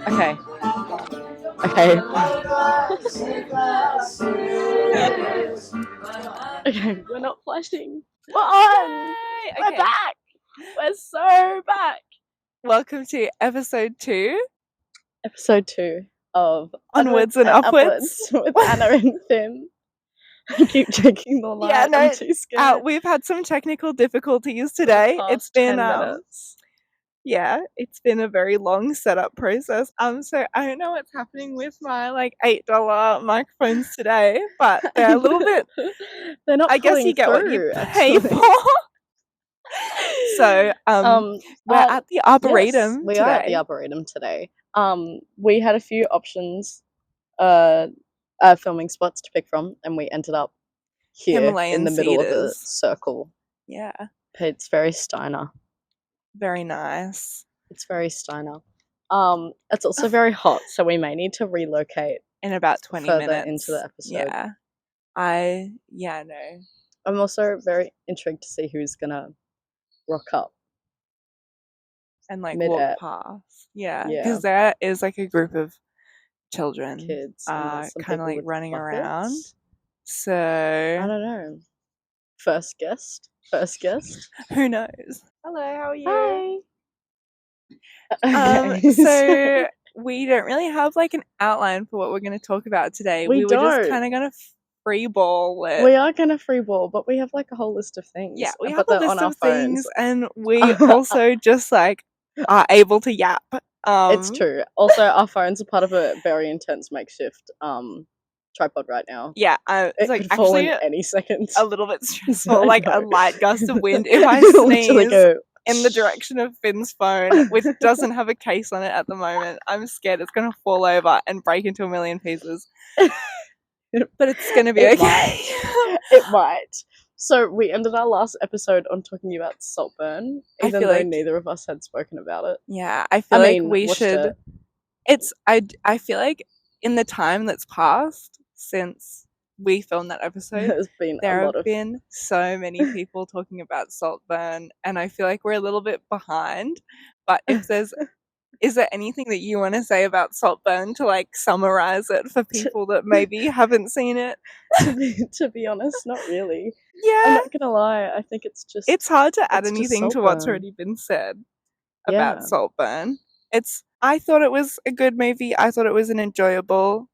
Okay. Okay, we're not flashing. We're on. We're back. We're so back. Welcome to episode 2. Episode 2 of Onwards and Upwards with Anna and Finn. I keep checking the light. Yeah, no, I'm too scared. we've had some technical difficulties today. It's been 10 minutes. Yeah, it's been a very long setup process. So I don't know what's happening with my $8 microphones today, but they're a little bit. They're not. I guess you get what you pay for. So we're at the Arboretum. Yes, we today. are at the Arboretum today. We had a few options, filming spots to pick from, and we ended up here Himalayan in the middle of a cedars. circle. Yeah, It's very Steiner. very nice. It's very Steiner. It's also very hot, so we may need to relocate In about 20 further minutes into the episode. Yeah. No. I'm also very intrigued to see who's gonna rock up. And Mid-air. walk past. Yeah. Yeah. Because there is a group of children. Kids, and there's some kind of people with running buckets. around. I So don't know. First guest. who knows? Hello, how are you? Hi. So we don't really have an outline for what we're going to talk about today. We were just don't. kind of going to freeball it. We are gonna freeball, but we have a whole list of things. Yeah, we but have a they're list on our of things, phones. and we also just are able to yap. It's true. Also, our phones are part of a very intense makeshift tripod right now. Yeah, It it's could fall actually in any second. a little bit stressful. I A know. light gust of wind. If I Literally sneeze go, in the direction of Finn's phone, which doesn't have a case on it at the moment, I'm scared it's going to fall over and break into a million pieces. But it's going to be It okay. It might. So we ended our last episode on talking about Saltburn, I even feel though like- neither of us had spoken about it. Yeah, I feel we watched should. it. I feel like in the time that's passed since we filmed that episode, There's been there a lot have of been so many people talking about Saltburn, and I feel like we're a little bit behind. But if is there anything that you want to say about Saltburn to summarize it for people that maybe haven't seen it? to be honest, not really. Yeah, I'm not gonna lie. I think it's hard to add it's just anything to what's Saltburn. already been said Yeah. about Saltburn. I thought it was a good movie. I thought it was an enjoyable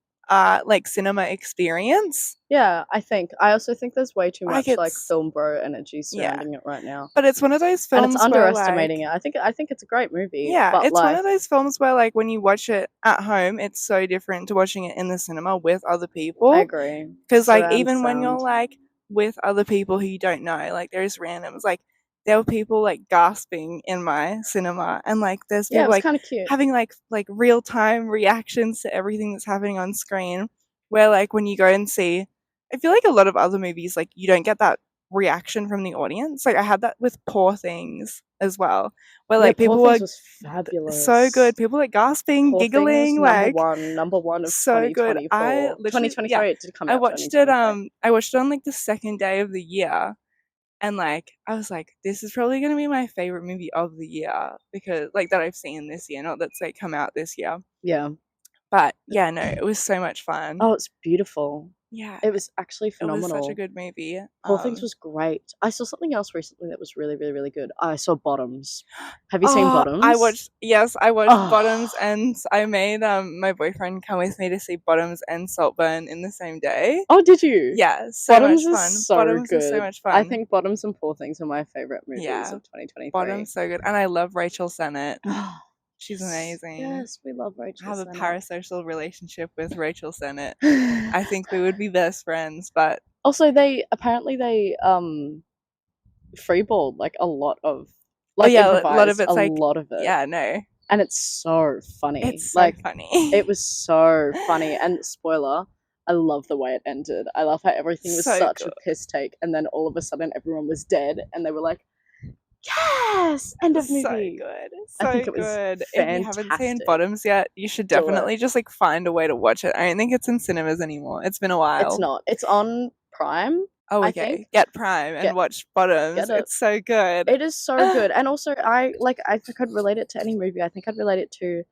cinema experience. Yeah, I also think there's way too much it's- film bro energy surrounding it right now. But it's one of those films And it's where, underestimating it. I think it's a great movie. Yeah, but it's one of those films where when you watch it at home, it's so different to watching it in the cinema with other people. I agree. Because Surround even when sound. you're with other people who you don't know, there's randoms. There were people gasping in my cinema, and there's Yeah, it people was kind of cute. having real time reactions to everything that's happening on screen. Where when you go and see, I feel a lot of other movies you don't get that reaction from the audience. I had that with Poor Things as well, where Yeah, people Poor were Things was fabulous. so good. People gasping, Poor Things giggling, number one of so good. 2024. I literally- 2023 yeah, it did come out. I watched it. 2023. I watched it on the second day of the year, and I was this is probably gonna be my favorite movie of the year because that I've seen this year, not that's come out this year. Yeah. But yeah, no, it was so much fun. Oh, it's beautiful. Yeah, It was actually it was phenomenal. such a good movie. Poor Things was great. I saw something else recently that was really, really, really good. I saw Bottoms. Have you seen Bottoms? I watched Oh. Bottoms, and I made my boyfriend come with me to see Bottoms and Saltburn in the same day. Oh, did you? Yeah, so Bottoms much is fun. so Bottoms good. was so much fun. I think Bottoms and Poor Things are my favorite movies Yeah. of 2023. Bottoms so good, and I love Rachel Sennett. She's amazing. Yes, we love Rachel. I have Sennett. a parasocial relationship with Rachel Sennett. I think we would be best friends, but Also, they freeballed a lot of a lot of improvised it's a lot of it. yeah, no, And it's so funny. it's so funny. It was so funny. And spoiler, I love the way it ended. I love how everything was So such good. a piss take, and then all of a sudden everyone was dead, and they were like, Yes! End of So movie. good. I So think it was good. If you haven't seen fantastic. Bottoms yet, you should Do it. definitely just like find a way to watch it. I don't think it's in cinemas anymore. It's been a while. It's not. It's on Prime, Oh, I okay. think. Get Prime and Get watch Bottoms. get it. It's so good. It is so good. And also I could relate it to any movie. I think I'd relate it to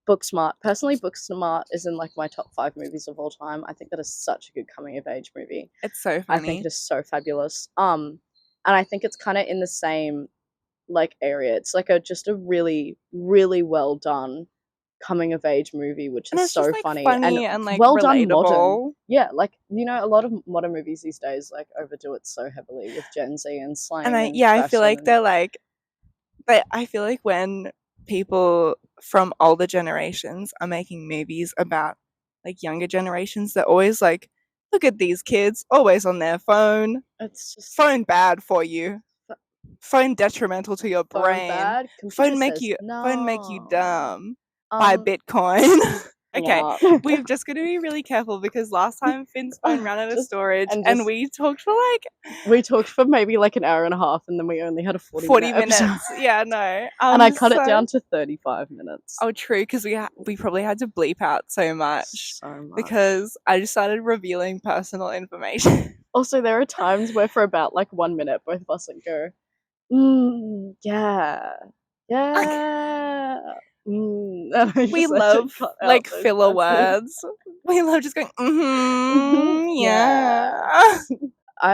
Booksmart. Personally, Booksmart is in like my top 5 movies of all time. I think that is such a good coming of age movie. It's so I think funny. it is so fabulous. And I think it's kind of in the same like area. It's like just a really, really well done coming of age movie, which And is it's so just like funny and like well done modern. relatable. Yeah, like a lot of modern movies these days like overdo it so heavily with Gen Z and slang. And And I feel like fashion. they're like, but I feel like when people from older generations are making movies about like younger generations, they're always like, look at these kids, always on their phone. It's just Phone bad for you. Phone detrimental to your phone brain. bad. Phone make Says you no. dumb. Buy Bitcoin. Okay, we've just got to be really careful because last time Finn's phone ran out of storage and we talked for maybe like an hour and a half, and then we only had a 40 minutes. Yeah, no. And I cut it down to 35 minutes. Oh, true, because we probably had to bleep out so much because I just started revealing personal information. Also, there are times where for about like 1 minute, both of us would go, yeah. We love like filler words. We love just going, yeah.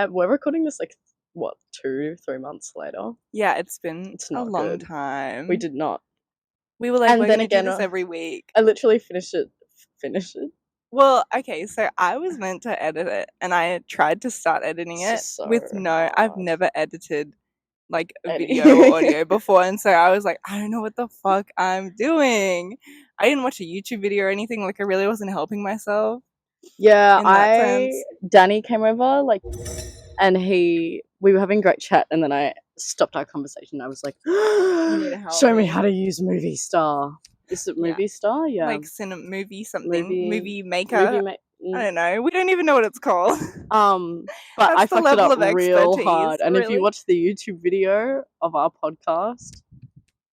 We're recording this like what 2-3 months later. Yeah, it's been a long time. We did not. We were like, we're gonna do this every week. I literally finished it. Well, okay, so I was meant to edit it, and I tried to start editing it I've never edited like a video or audio before, and so I was like, I don't know what the fuck I'm doing. I didn't watch a YouTube video or anything, like I really wasn't helping myself. Yeah, Danny came over, like, and we were having a great chat, and then I stopped our conversation. I was like, show me how to use Movie Star. Is it Movie Star? Yeah. Like movie something. Movie Maker. I don't know. We don't even know what it's called. But I fucked it up real hard. And if you watch the YouTube video of our podcast,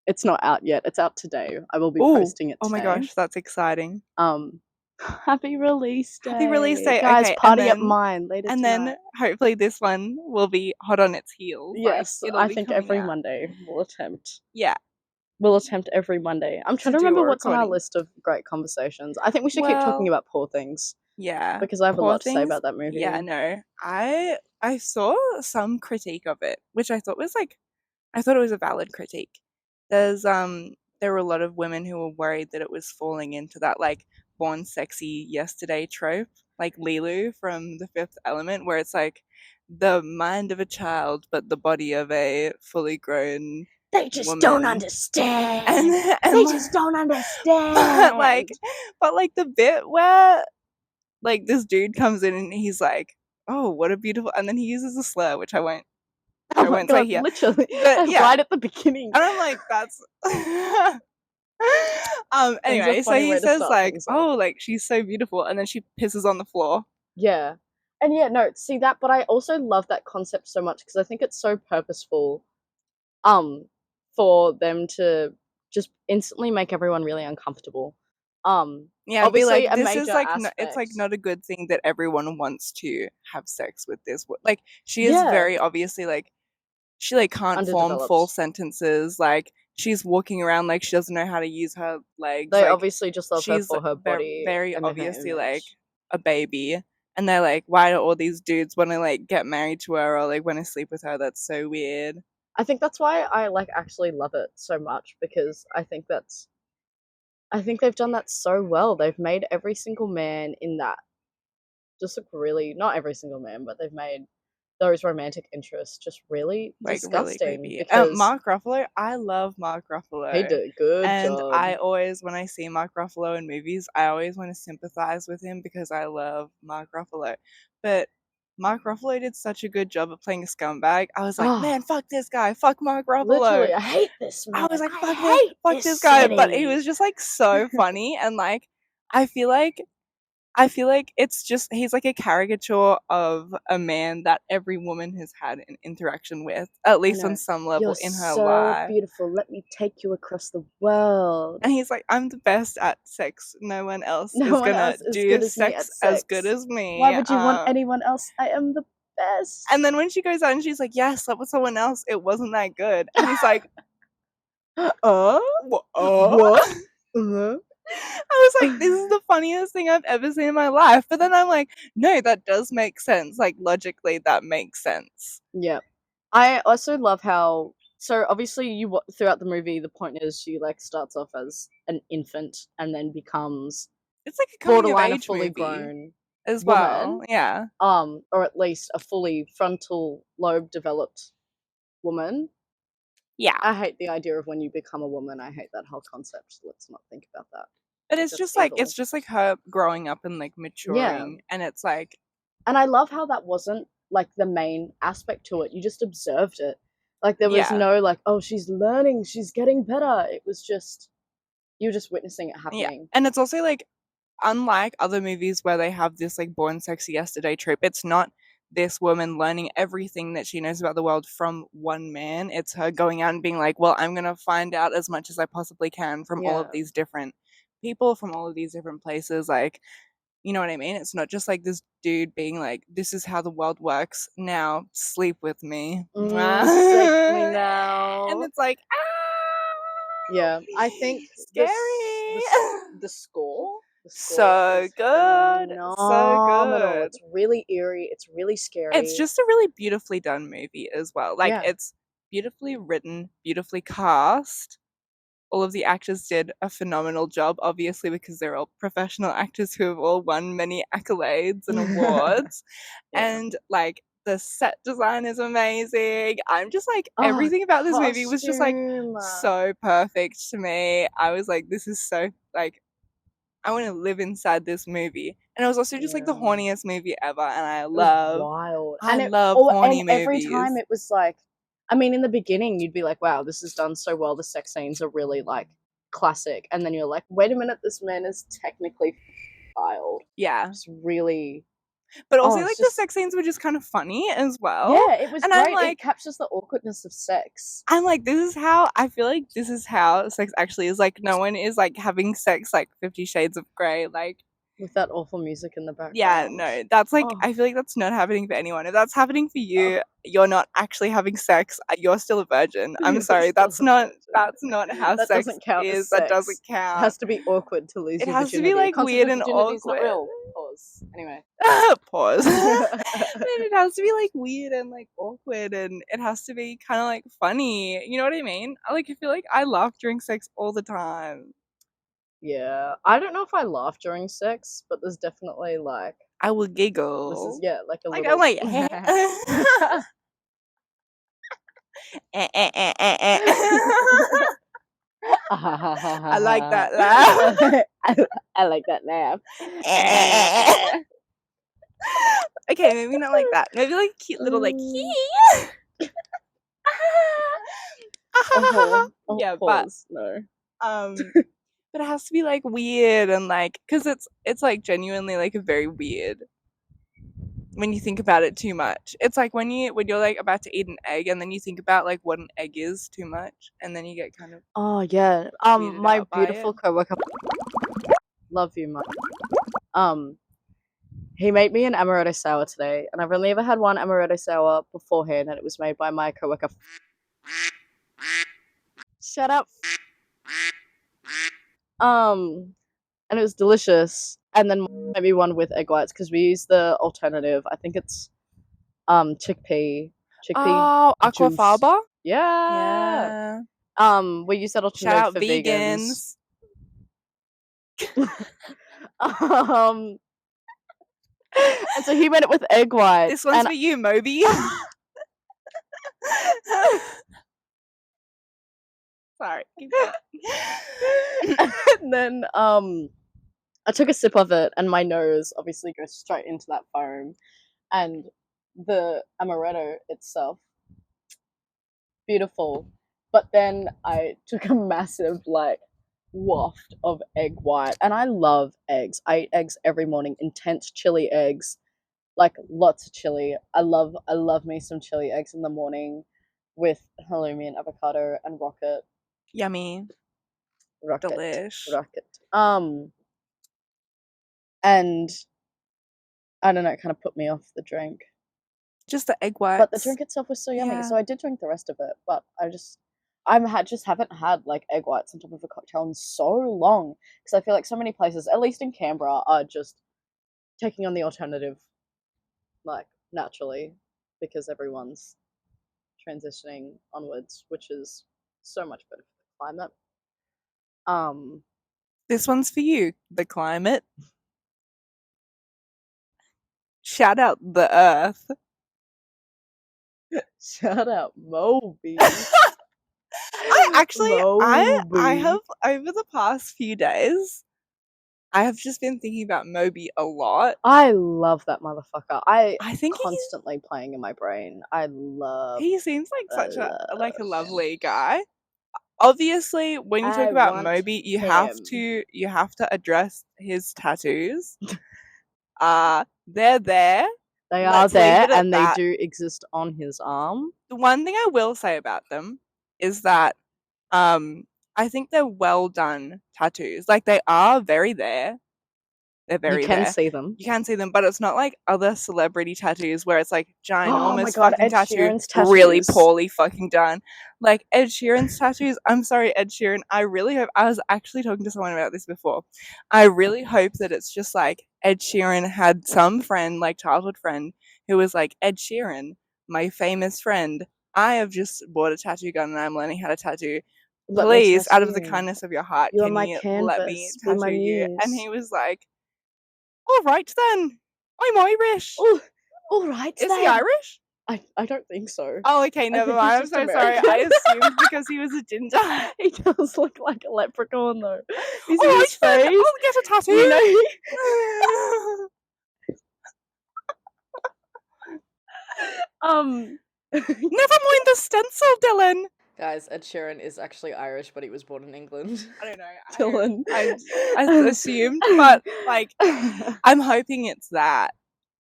it's not out yet. It's out today. I will be posting it today. Oh my gosh, that's exciting. Happy release day. Happy release day. Guys, okay, party at mine later and tonight. then hopefully this one will be hot on its heels. Yes, like, I think every Monday we'll attempt. Yeah. We'll attempt every Monday. I'm trying to remember what's on our list of great conversations. I think we should keep talking about Poor Things. Yeah. Because I have a lot to say about that movie. Yeah, no. I saw some critique of it, which I thought it was a valid critique. There were a lot of women who were worried that it was falling into that like born sexy yesterday trope, like Lilu from The Fifth Element, where it's like the mind of a child but the body of a fully grown they just woman. Don't understand. And they just don't understand. But like the bit where like this dude comes in and he's like, oh, what a beautiful, and then he uses a slur, which I won't say here. Literally. But, right at the beginning. And I'm like, that's anyway, so he says like, oh, like she's so beautiful, and then she pisses on the floor. Yeah. And yeah, no, see that, but I also love that concept so much because I think it's so purposeful for them to just instantly make everyone really uncomfortable. Yeah, obviously like, this is like it's like not a good thing that everyone wants to have sex with this. Like she is very obviously like she like can't form full sentences. Like she's walking around like she doesn't know how to use her legs. They like, obviously just love her for her body. Very obviously like a baby. And they're like, why do all these dudes want to like get married to her or like want to sleep with her? That's so weird. I think that's why I like actually love it so much because I think they've done that so well. They've made every single man in that just look really, not every single man, but they've made those romantic interests just really like disgusting. Really Mark Ruffalo, I love Mark Ruffalo. He did a good job. And I always, when I see Mark Ruffalo in movies, I always want to sympathize with him because I love Mark Ruffalo. But Mark Ruffalo did such a good job of playing a scumbag. I was like, man, fuck this guy. Fuck Mark Ruffalo. Literally, I hate this man. I was like, fuck this guy. But he was just like so funny. And like, I feel like I feel like it's just he's like a caricature of a man that every woman has had an interaction with, at least on some level You're in her so life. beautiful. Let me take you across the world. And he's like, I'm the best at sex. No one else No is one gonna else is do good as me sex at as good sex. as me. Why would you want anyone else? I am the best. And then when she goes out and she's like, yeah, I slept with someone else, it wasn't that good. And he's like, What? I was like, this is the funniest thing I've ever seen in my life. But then I'm like, no, that does make sense. Like, logically, that makes sense. Yeah. I also love how, so obviously throughout the movie, the point is she like starts off as an infant and then becomes It's like a coming of borderline a age fully movie grown as well. woman, Yeah. or at least a fully frontal lobe developed woman. Yeah. I hate the idea of when you become a woman. I hate that whole concept. Let's not think about that. But it's That's just like her growing up and like maturing, and it's like, and I love how that wasn't like the main aspect to it. You just observed it. Like there was yeah, no like, oh, she's learning, she's getting better. It was just you were just witnessing it yeah. happening. And it's also like, unlike other movies where they have this like born sexy yesterday trope, it's not this woman learning everything that she knows about the world from one man. It's her going out and being like, well, I'm gonna find out as much as I possibly can from all of Yeah. these different people, from all of these different places. Like, you know what I mean? It's not just like this dude being like, this is how the world works. Now sleep with me. Sleep me And now. it's like, Yeah, I think scary. the score So is good. So phenomenal. good. It's really eerie. It's really scary. It's just a really beautifully done movie as well. Like, Yeah. it's beautifully written, beautifully cast. All of the actors did a phenomenal job, obviously, because they're all professional actors who have all won many accolades and awards. Yeah. And like, the set design is amazing. I'm just like, Oh, everything about this movie was just like costume. so perfect to me. I was like, this is so like, I want to live inside this movie. And it was also just like the Yeah. horniest movie ever. And It was wild. I And love horny and every movies. time it was like, I mean, in the beginning, you'd be like, wow, this is done so well. The sex scenes are really like classic. And then you're like, wait a minute, this man is technically filed. Yeah. It's really. But also, Oh, like, it's the just. sex scenes were just kind of funny as well. Yeah, it was And great. I'm like, it captures the awkwardness of sex. I'm like, this is how I feel like this is how sex actually is. Like, no one is like having sex like 50 Shades of Grey. Like, With that awful music in the background. yeah, no, that's like, Oh. I feel like that's not happening for anyone. If that's happening for you, you're not actually having sex. You're still a virgin. I'm You're sorry, still that's a not virgin. how That sex doesn't count as is. That doesn't sex. It count. has to be awkward to lose It your has to virginity. be like Concept weird of and virginity is not awkward. real. Pause. Anyway. Pause. Then it has to be like weird and like awkward, and it has to be kind of like funny. You know what I mean? I feel like I laugh during sex all the time. Yeah, I don't know if I laugh during sex, but there's definitely like I will this is giggle. like a Like, little. I'm like, I like that laugh. I like that laugh. Okay, maybe not like that. Maybe like cute little like yeah, but Pause. No. but it has to be like weird and like, because it's like genuinely like a very weird when you think about it too much. It's like when you're like about to eat an egg and then you think about like what an egg is too much, and then you get kind of Oh yeah. weirded My out by beautiful it. coworker. Love you, Mike. He made me an amaretto sour today, and I've only ever had one amaretto sour beforehand, and it was made by my coworker. Shut up. And it was delicious. And then maybe one with egg whites because we use the alternative. I think it's chickpea Oh, juice. aquafaba. Yeah. We use that Shout alternative out for vegans. And so he made it with egg whites. This one's for you, Moby. Sorry. Keep going. And then I took a sip of it, and my nose obviously goes straight into that foam, and the amaretto itself, beautiful. But then I took a massive like waft of egg white, and I love eggs. I eat eggs every morning. Intense chili eggs, like lots of chili. I love me some chili eggs in the morning with halloumi and avocado and Yummy. rocket, Delish. rocket. And I don't know, it kind of put me off the drink. Just the egg But the whites. drink itself was so yummy, Yeah. so I did drink the rest of it. But I just haven't had like egg whites on top of a cocktail in so long because I feel like so many places, at least in Canberra, are just taking on the alternative like naturally because everyone's transitioning onwards, which is so much better for the climate. This one's for you, the climate. Shout out the earth. Shout out Moby. I have over the past few days, I have just been thinking about Moby a lot. I love that motherfucker. I think constantly playing in my brain. He seems like such a lovely guy. Obviously, when you talk about Moby, you have to address his tattoos. They're there. They are there, and they do exist on his arm. The one thing I will say about them is that I think they're well done tattoos. Like, they are very there. They're very You can there. see them. You can see them, but it's not like other celebrity tattoos where it's like ginormous fucking tattoo, really poorly fucking done. Like Ed Sheeran's tattoos. I'm sorry, Ed Sheeran. I really hope. I was actually talking to someone about this before. I really hope that it's just like Ed Sheeran had some friend, like childhood friend, who was like, Ed Sheeran, my famous friend. I have just bought a tattoo gun and I'm learning how to tattoo. Please, out of the kindness of your heart, can you let me tattoo you? And he was like, all right then, I'm Irish. All right then. Is he Irish? I don't think so. Oh, okay, never mind. I'm so sorry. I assumed because he was a ginger. He does look like a leprechaun though. You see his face? I'll get a tattoo. You know. Never mind the stencil, Dylan. Guys, Ed Sheeran is actually Irish, but he was born in England. I don't know. Dylan. I assumed, but like, I'm hoping it's that.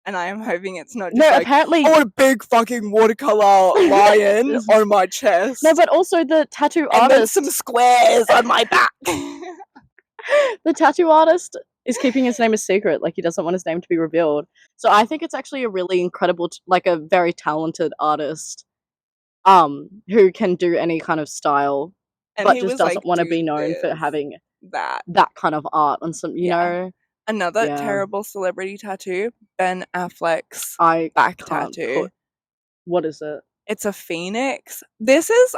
And I am hoping it's not just apparently a big fucking watercolor lion on my chest. No, but also the tattoo and artist. Then some squares on my back. The tattoo artist is keeping his name a secret. Like, he doesn't want his name to be revealed. So I think it's actually a really incredible, like a very talented artist, who can do any kind of style, and but just doesn't want to be known for having that kind of art on some, you know. Another terrible celebrity tattoo, Ben Affleck's back tattoo. What is it? It's a phoenix.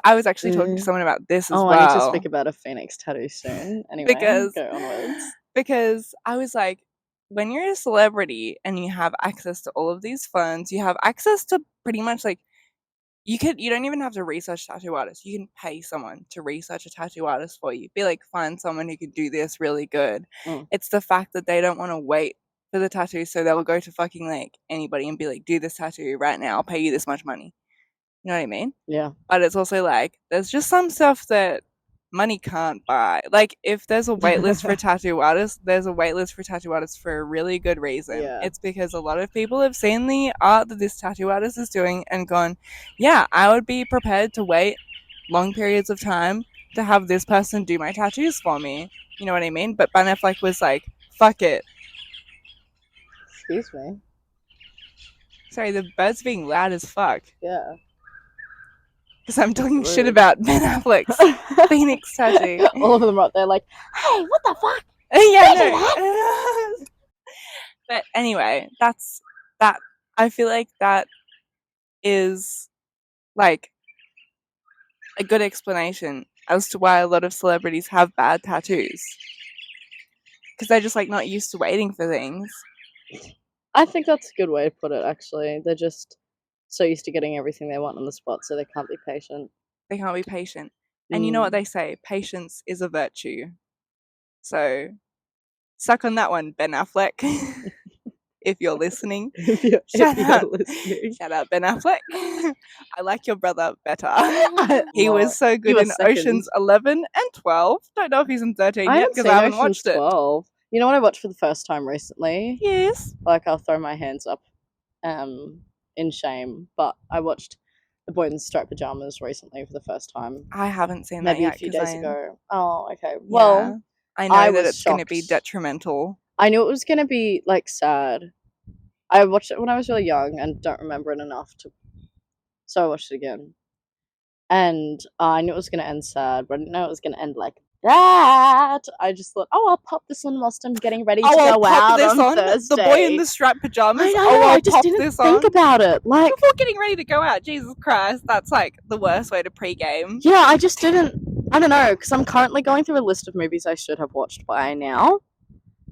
I was actually talking to someone about this as well. I need to speak about a phoenix tattoo soon. Anyway, go onwards. Because I was like, when you're a celebrity and you have access to all of these funds, you have access to pretty much like, you don't even have to research tattoo artists. You can pay someone to research a tattoo artist for you. Be like, find someone who can do this really good. It's the fact that they don't want to wait for the tattoo, so they'll go to fucking like anybody and be like, do this tattoo right now. I'll pay you this much money. You know what I mean? Yeah. But it's also like, there's just some stuff that money can't buy. Like, if there's a wait list for tattoo artists, there's a wait list for tattoo artists for a really good reason. Yeah. It's because a lot of people have seen the art that this tattoo artist is doing and gone, yeah, I would be prepared to wait long periods of time to have this person do my tattoos for me. You know what I mean? But Ben Affleck was like, fuck it. Excuse me. Sorry, the bird's being loud as fuck. Yeah. Because I'm talking shit about Ben Affleck's phoenix tattoo. All of them are up there like, hey, what the fuck? Yeah, no. But anyway, that's that. I feel like that is like a good explanation as to why a lot of celebrities have bad tattoos. Because they're just like not used to waiting for things. I think that's a good way to put it, actually. They're just so used to getting everything they want on the spot, so they can't be patient. They can't be patient. And you know what they say, patience is a virtue. So, suck on that one, Ben Affleck. if you're listening. if you're Shout out. listening. Shout out Ben Affleck. I like your brother better. He Well, was so you good were in Oceans 11 and 12. Don't know if he's in 13 I yet haven't because seen I haven't Ocean's watched it. 12. You know what I watched for the first time recently? Yes. Like, I'll throw my hands up in shame, but I watched The Boy in the Striped Pajamas recently for the first time. I haven't seen that Maybe a yet few 'cause days I- ago. Oh, okay. Well, Yeah. I know I that was it's going to be shocked. detrimental. I knew it was going to be, like, sad. I watched it when I was really young and don't remember it enough to... So I watched it again. And I knew it was going to end sad, but I didn't know it was going to end like that. I just thought, oh, I'll pop this on whilst I'm getting ready to I'll go pop out this on The Boy in Thursday. the Striped Pajamas. I know, Oh, I'll I just pop didn't this think on. about it. Like, Before getting ready to go out, Jesus Christ, that's like the worst way to pregame. yeah, I just didn't. I don't know, because I'm currently going through a list of movies I should have watched by now,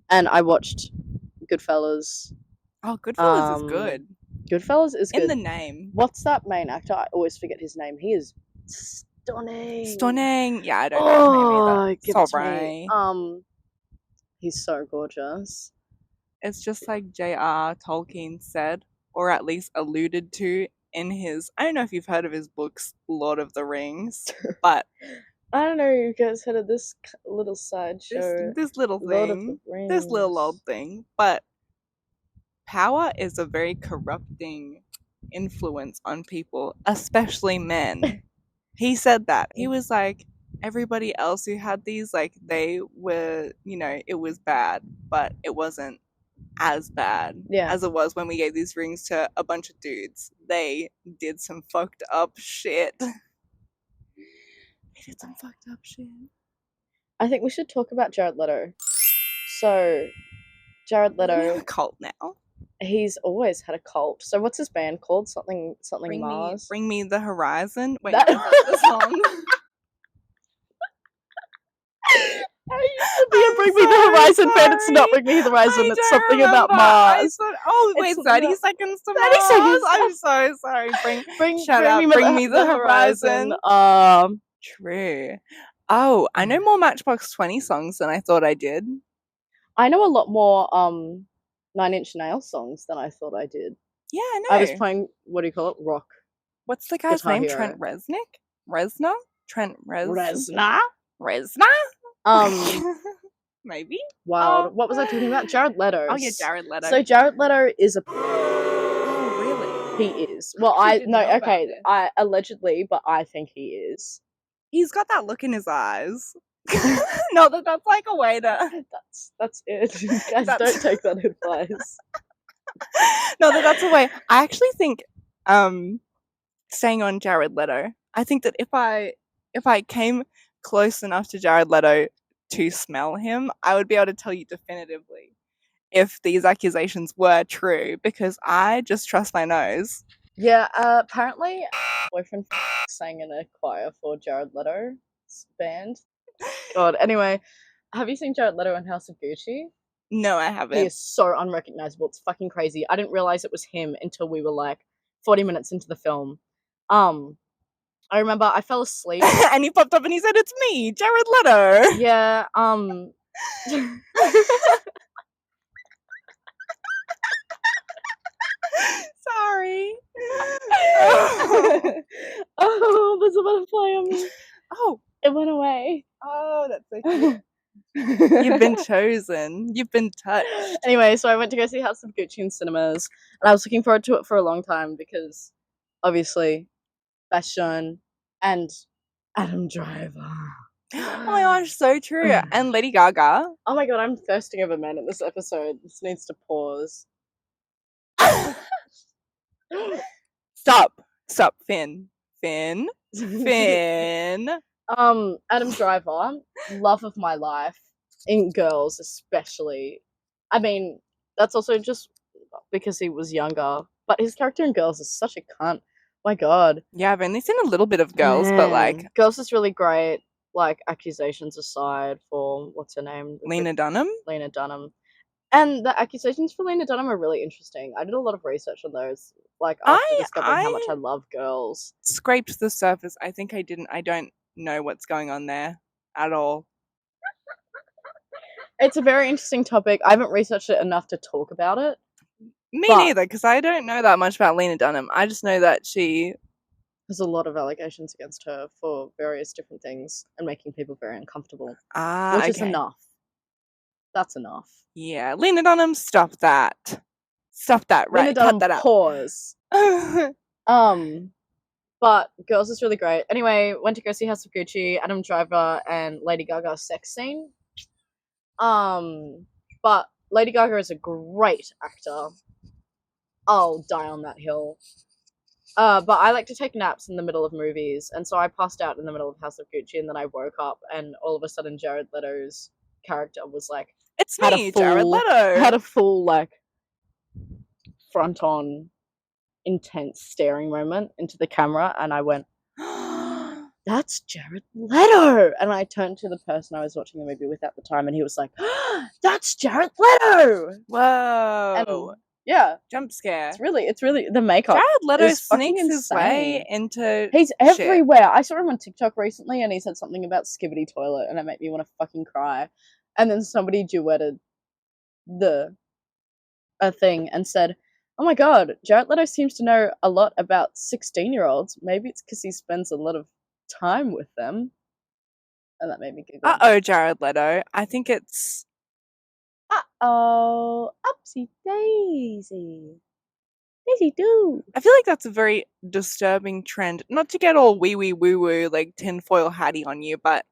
and I watched Goodfellas. Oh, Goodfellas is good. Goodfellas is good. In the name. What's that main actor? I always forget his name. He is stunning. Stunning. Yeah, I don't know his name either. Give it to Sorry. me. He's so gorgeous. It's just like J.R. Tolkien said, or at least alluded to in his, I don't know if you've heard of his books, Lord of the Rings, but I don't know if you guys heard of this little sideshow. this little Lord of the thing, Rings. this little old thing, but power is a very corrupting influence on people, especially men. He said that. He was like, everybody else who had these, like, they were, you know, it was bad, but it wasn't as bad as it was when we gave these rings to a bunch of dudes. They did some fucked up shit. I think we should talk about Jared Leto. So, Jared Leto, He's in a cult now. He's always had a cult. So what's his band called? Something Mars. Bring me the horizon. Wait, That- is that the song? I used to be a Bring Me the Horizon fan. It's not Bring Me the Horizon. It's something about Mars. Wait, 30 seconds to 30 Mars. seconds. I'm so sorry. Bring Me the Horizon. True. Oh, I know more Matchbox 20 songs than I thought I did. I know a lot more 9 Inch Nails songs than I thought I did. Yeah, I know. I was playing, what do you call it? Rock. What's the guy's Guitar name? Hero. Trent Reznor? Reznor? Trent Reznor? Reznor? Maybe? Wild. What was I talking about? Jared Leto. Oh yeah, Jared Leto. So Jared Leto is a... Oh, really? He is. Well, I allegedly, but I think he is. He's got that look in his eyes. Not that that's like a way to... That's it. Guys, don't take that advice. No, that's a way. I actually think, staying on Jared Leto, I think that if I came close enough to Jared Leto to smell him, I would be able to tell you definitively if these accusations were true, because I just trust my nose. Yeah, apparently boyfriend sang in a choir for Jared Leto's band. God, anyway, have you seen Jared Leto in House of Gucci? No, I haven't. He is so unrecognizable. It's fucking crazy. I didn't realize it was him until we were like 40 minutes into the film. I remember I fell asleep. And he popped up and he said, "It's me, Jared Leto." Yeah, Sorry. Oh, there's a butterfly on me. Oh, it went away. Oh, that's so cute. You've been chosen. You've been touched. Anyway, so I went to go see House of Gucci in cinemas, and I was looking forward to it for a long time because, obviously, fashion and Adam Driver. Oh my gosh, so true. And Lady Gaga. Oh my god, I'm thirsting over men in this episode. This needs to pause. Stop, Finn. Adam Driver, love of my life, in girls especially. I mean, that's also just because he was younger, but his character in Girls is such a cunt. My god. Yeah, I've only seen a little bit of Girls, but like... Girls is really great, like, accusations aside for, what's her name? Lena Dunham? Lena Dunham. And the accusations for Lena Dunham are really interesting. I did a lot of research on those, like, after discovering how much I love Girls. Scraped the surface. I think I don't know what's going on there at all. It's a very interesting topic. I haven't researched it enough to talk about it. Me But- neither, because I don't know that much about Lena Dunham. I just know that she... There's a lot of allegations against her for various different things and making people very uncomfortable, which is okay. enough. That's enough. Yeah, Lena Dunham, stop that. Stop that, Lena right? Dunham, Cut that out. pause. But Girls is really great. Anyway, went to go see House of Gucci, Adam Driver, and Lady Gaga's sex scene. But Lady Gaga is a great actor. I'll die on that hill. But I like to take naps in the middle of movies, and so I passed out in the middle of House of Gucci, and then I woke up, and all of a sudden Jared Leto's character was like, It's me, Jared Leto. had a full like front-on intense staring moment into the camera, and I went, that's Jared Leto! And I turned to the person I was watching the movie with at the time, and he was like, that's Jared Leto! Whoa. And yeah, Jump scare. it's really the makeup. Jared Leto is fucking sneaks his way insane. into He's shit. everywhere. I saw him on TikTok recently, and he said something about Skibbity Toilet, and it made me want to fucking cry. And then somebody duetted a thing and said, oh my god, Jared Leto seems to know a lot about 16-year-olds. Maybe it's because he spends a lot of time with them. And that made me giggle. Uh-oh, Jared Leto. I think it's... Uh-oh, upsy daisy. Daisy do. I feel like that's a very disturbing trend. Not to get all wee woo woo like tinfoil hatty on you, but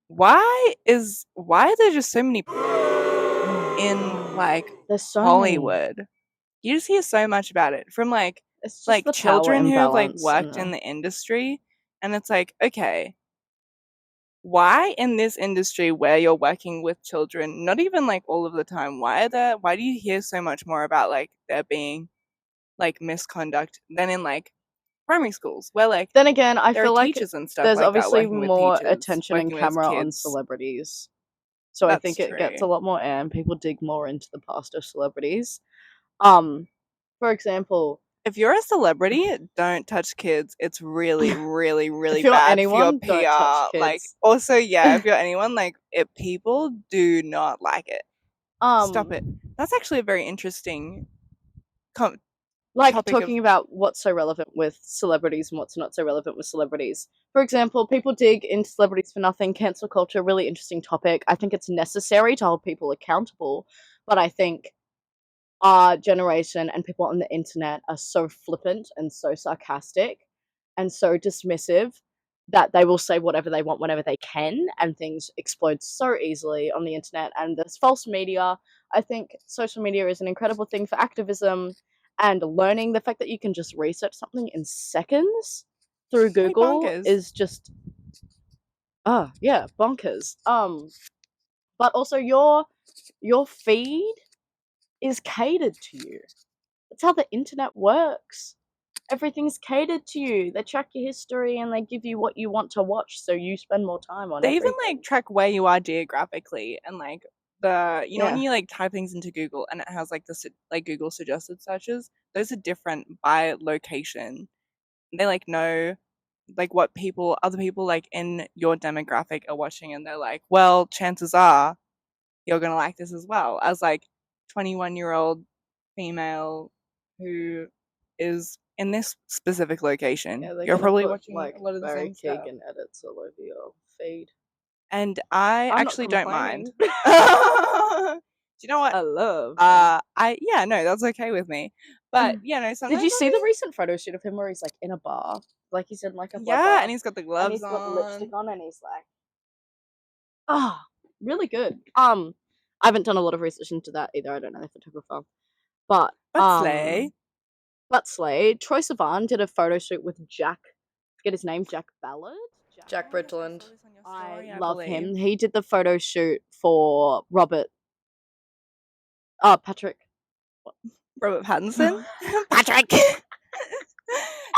why are there just so many in like There's so Hollywood? You just hear so much about it from like children who have like worked in the industry, and it's like, okay, why in this industry where you're working with children, not even like all of the time, why do you hear so much more about like there being like misconduct than in like primary schools where like then again, I feel like teachers and stuff there's like obviously that, with more teachers, attention and working with camera on kids. celebrities. So I think it gets a lot more air and people dig more into the past of celebrities. For example, if you're a celebrity, don't touch kids. It's really, really, really if you're bad anyone, for your don't touch PR. Like, kids. also, yeah, if you're anyone, like, people do not like it. Stop it. That's actually a very interesting talking about what's so relevant with celebrities and what's not so relevant with celebrities. For example, people dig into celebrities for nothing. Cancel culture, really interesting topic. I think it's necessary to hold people accountable, but I think our generation and people on the internet are so flippant and so sarcastic and so dismissive that they will say whatever they want whenever they can, and things explode so easily on the internet. And there's false media. I think social media is an incredible thing for activism and learning. The fact that you can just research something in seconds through Google is just bonkers. But also your feed is catered to you. That's how the internet works. Everything's catered to you. They track your history and they give you what you want to watch, so you spend more time on it. They even like track where you are geographically, and like when you like type things into Google and it has like the like Google suggested searches, those are different by location. They like know like what other people like in your demographic are watching, and they're like, well, chances are you're gonna like this as well, as like 21-year-old female who is in this specific location. You're probably watching like a lot of the same stuff. Keegan edits all over your feed. And I actually don't mind. Do you know what? I love. That's okay with me. But sometimes. Did you see the recent photo shoot of him where he's like in a bar, like he's in like a bar, and he's got the gloves and he's got on, lipstick on, and he's like, really good. I haven't done a lot of research into that either. I don't know the photographer, but Slay. Troye Sivan did a photo shoot with Jack. Forget his name. Jack Ballard. Jack Bridgeland. I love him. He did the photo shoot for Patrick. Robert Pattinson. Patrick. Is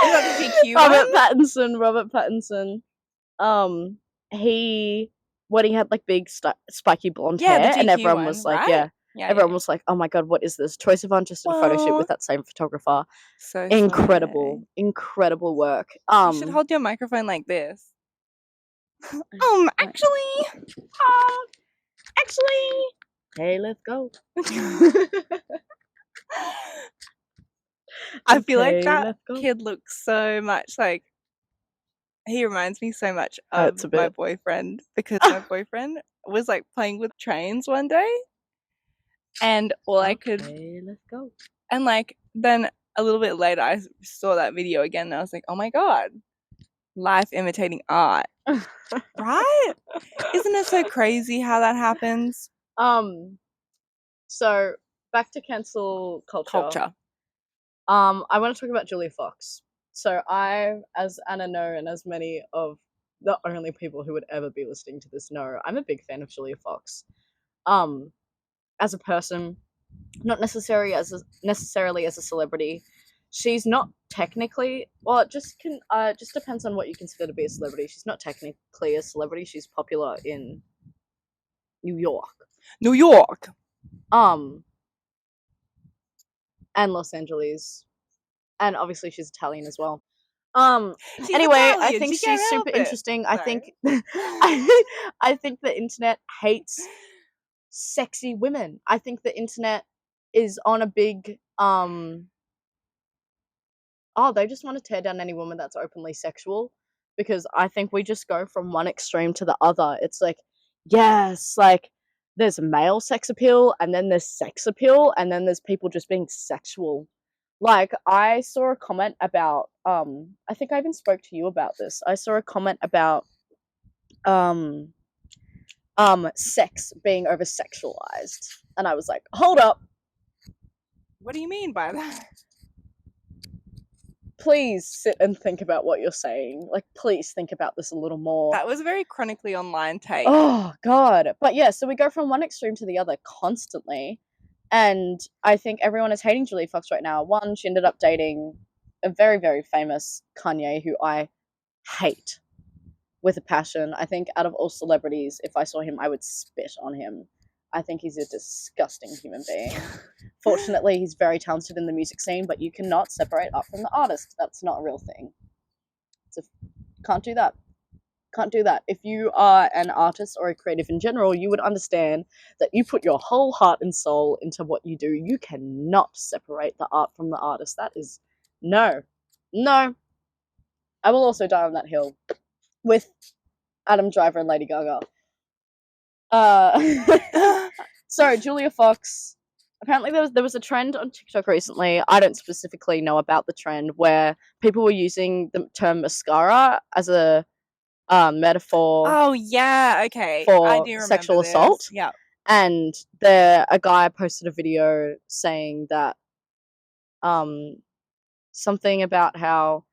that the PQ Robert Pattinson. When he had like big spiky blonde hair, and everyone was like, everyone was like, oh my god, what is this? Troye Sivan just did a photo shoot with that same photographer. So incredible work. You should hold your microphone like this. Actually, hey, let's go. I feel like Okay, that let's go. kid looks so much like he reminds me so much of Hurts a my bit. boyfriend, because my boyfriend was like playing with trains one day, and all I could, Okay, let's go. and like then a little bit later I saw that video again and I was like, oh my god, life imitating art. Right? Isn't it so crazy how that happens? So back to cancel culture. I want to talk about Julia Fox. So I, as Anna know, and as many of the only people who would ever be listening to this know, I'm a big fan of Julia Fox. As a person, not necessarily as a celebrity. She's not technically, well, it just depends on what you consider to be a celebrity. She's not technically a celebrity. She's popular in New York. New York. And Los Angeles. And obviously she's Italian as well. She's Anyway, Italian. I think She can't she's super help it. interesting. I Sorry. think I think the internet hates sexy women. I think the internet is on a big they just want to tear down any woman that's openly sexual, because I think we just go from one extreme to the other. It's like, yes, like there's male sex appeal and then there's sex appeal and then there's people just being sexual. Like I saw a comment about I think I even spoke to you about this. I saw a comment about um sex being over sexualized, and I was like, hold up, What do you mean by that? please sit and think about what you're saying. Like, please think about this a little more. That was a very chronically online take. Oh god. But yeah, so we go from one extreme to the other constantly, and I think everyone is hating Julia Fox right now. One, she ended up dating a very, very famous Kanye, who I hate with a passion. I think out of all celebrities, if I saw him, I would spit on him. I think he's a disgusting human being. Fortunately, he's very talented in the music scene, but you cannot separate art from the artist. That's not a real thing. Can't do that. Can't do that. If you are an artist or a creative in general, you would understand that you put your whole heart and soul into what you do. You cannot separate the art from the artist. That is no. I will also die on that hill with Adam Driver and Lady Gaga. So Julia Fox, apparently there was a trend on TikTok recently. I don't specifically know about the trend, where people were using the term mascara as a metaphor Oh yeah, okay. I for do remember sexual this. assault. Yeah. And a guy posted a video saying that something about how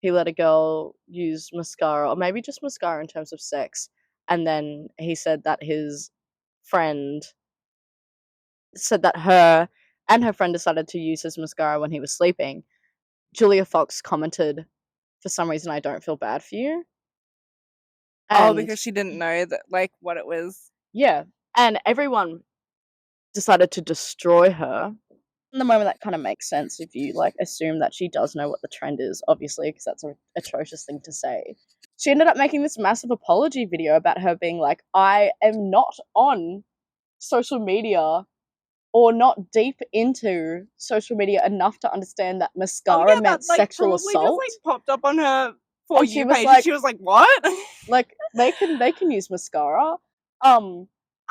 he let a girl use mascara, or maybe just mascara in terms of sex, and then he said that his friend said that her and her friend decided to use his mascara when he was sleeping. Julia Fox commented, "For some reason, I don't feel bad for you." And because she didn't know that, like, what it was. yeah, and everyone decided to destroy her. In the moment, that kind of makes sense if you like assume that she does know what the trend is, obviously, because that's an atrocious thing to say. She ended up making this massive apology video about her being like, I am not on social media or not deep into social media enough to understand that mascara meant sexual assault. Just, like, popped up on her For And she You was page, like- and she was like, "What?" Like they can use mascara.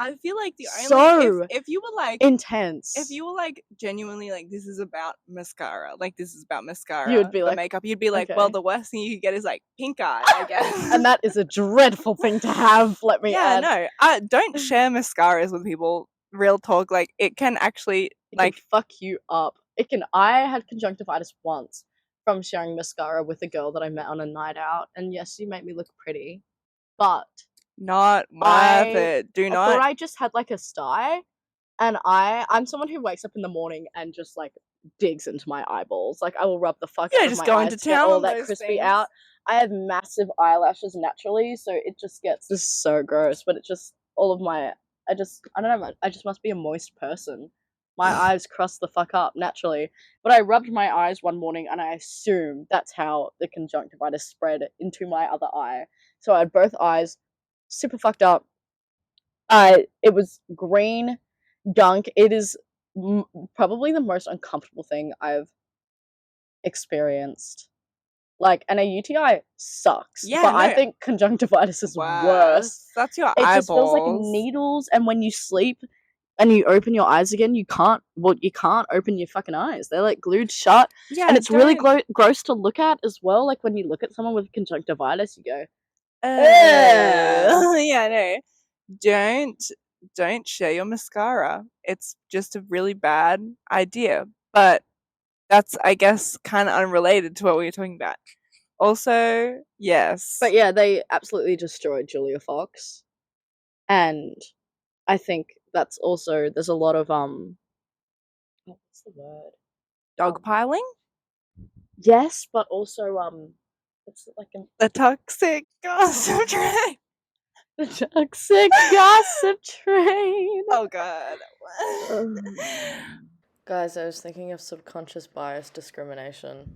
I feel like the only So if you were like intense. if you were like genuinely like, this is about mascara, like this is about mascara, You would be the like, makeup, you'd be like, well, okay. the worst thing you could get is like pink eye, I guess. And that is a dreadful thing to have, let me add. No, don't share mascaras with people. Real talk, like it can actually It like can fuck you up. I had conjunctivitis once from sharing mascara with a girl that I met on a night out, and yes, she made me look pretty, but not worth it. Do I not. thought I just had like a sty, and I'm someone who wakes up in the morning and just like digs into my eyeballs. Like I will rub the fuck out of just my go eyes into to get town all on that those crispy things. out. I have massive eyelashes naturally, so it just gets this is so gross. But it just all of my I don't know. I just must be a moist person. My eyes crust the fuck up naturally. But I rubbed my eyes one morning, and I assume that's how the conjunctivitis spread into my other eye. So I had both eyes super fucked up. It was green gunk. It is probably the most uncomfortable thing I've experienced. Like, and a UTI sucks, Yeah, but I no. think conjunctivitis is worse. Worse. That's your It just feels like eyeballs. needles, and when you sleep and you open your eyes again, you can't open your fucking eyes. They're like glued shut, Yeah, and it's really don't- gross to look at as well. Like when you look at someone with conjunctivitis, you go, yeah, no. Don't share your mascara. It's just a really bad idea. But that's, I guess, kind of unrelated to what we were talking about. Also, yes. but yeah, they absolutely destroyed Julia Fox, and I think that's also there's a lot of what's the word? Dogpiling? Yes, but also what's it like The toxic gossip train. the toxic gossip train. Oh god. Guys, I was thinking of subconscious bias discrimination.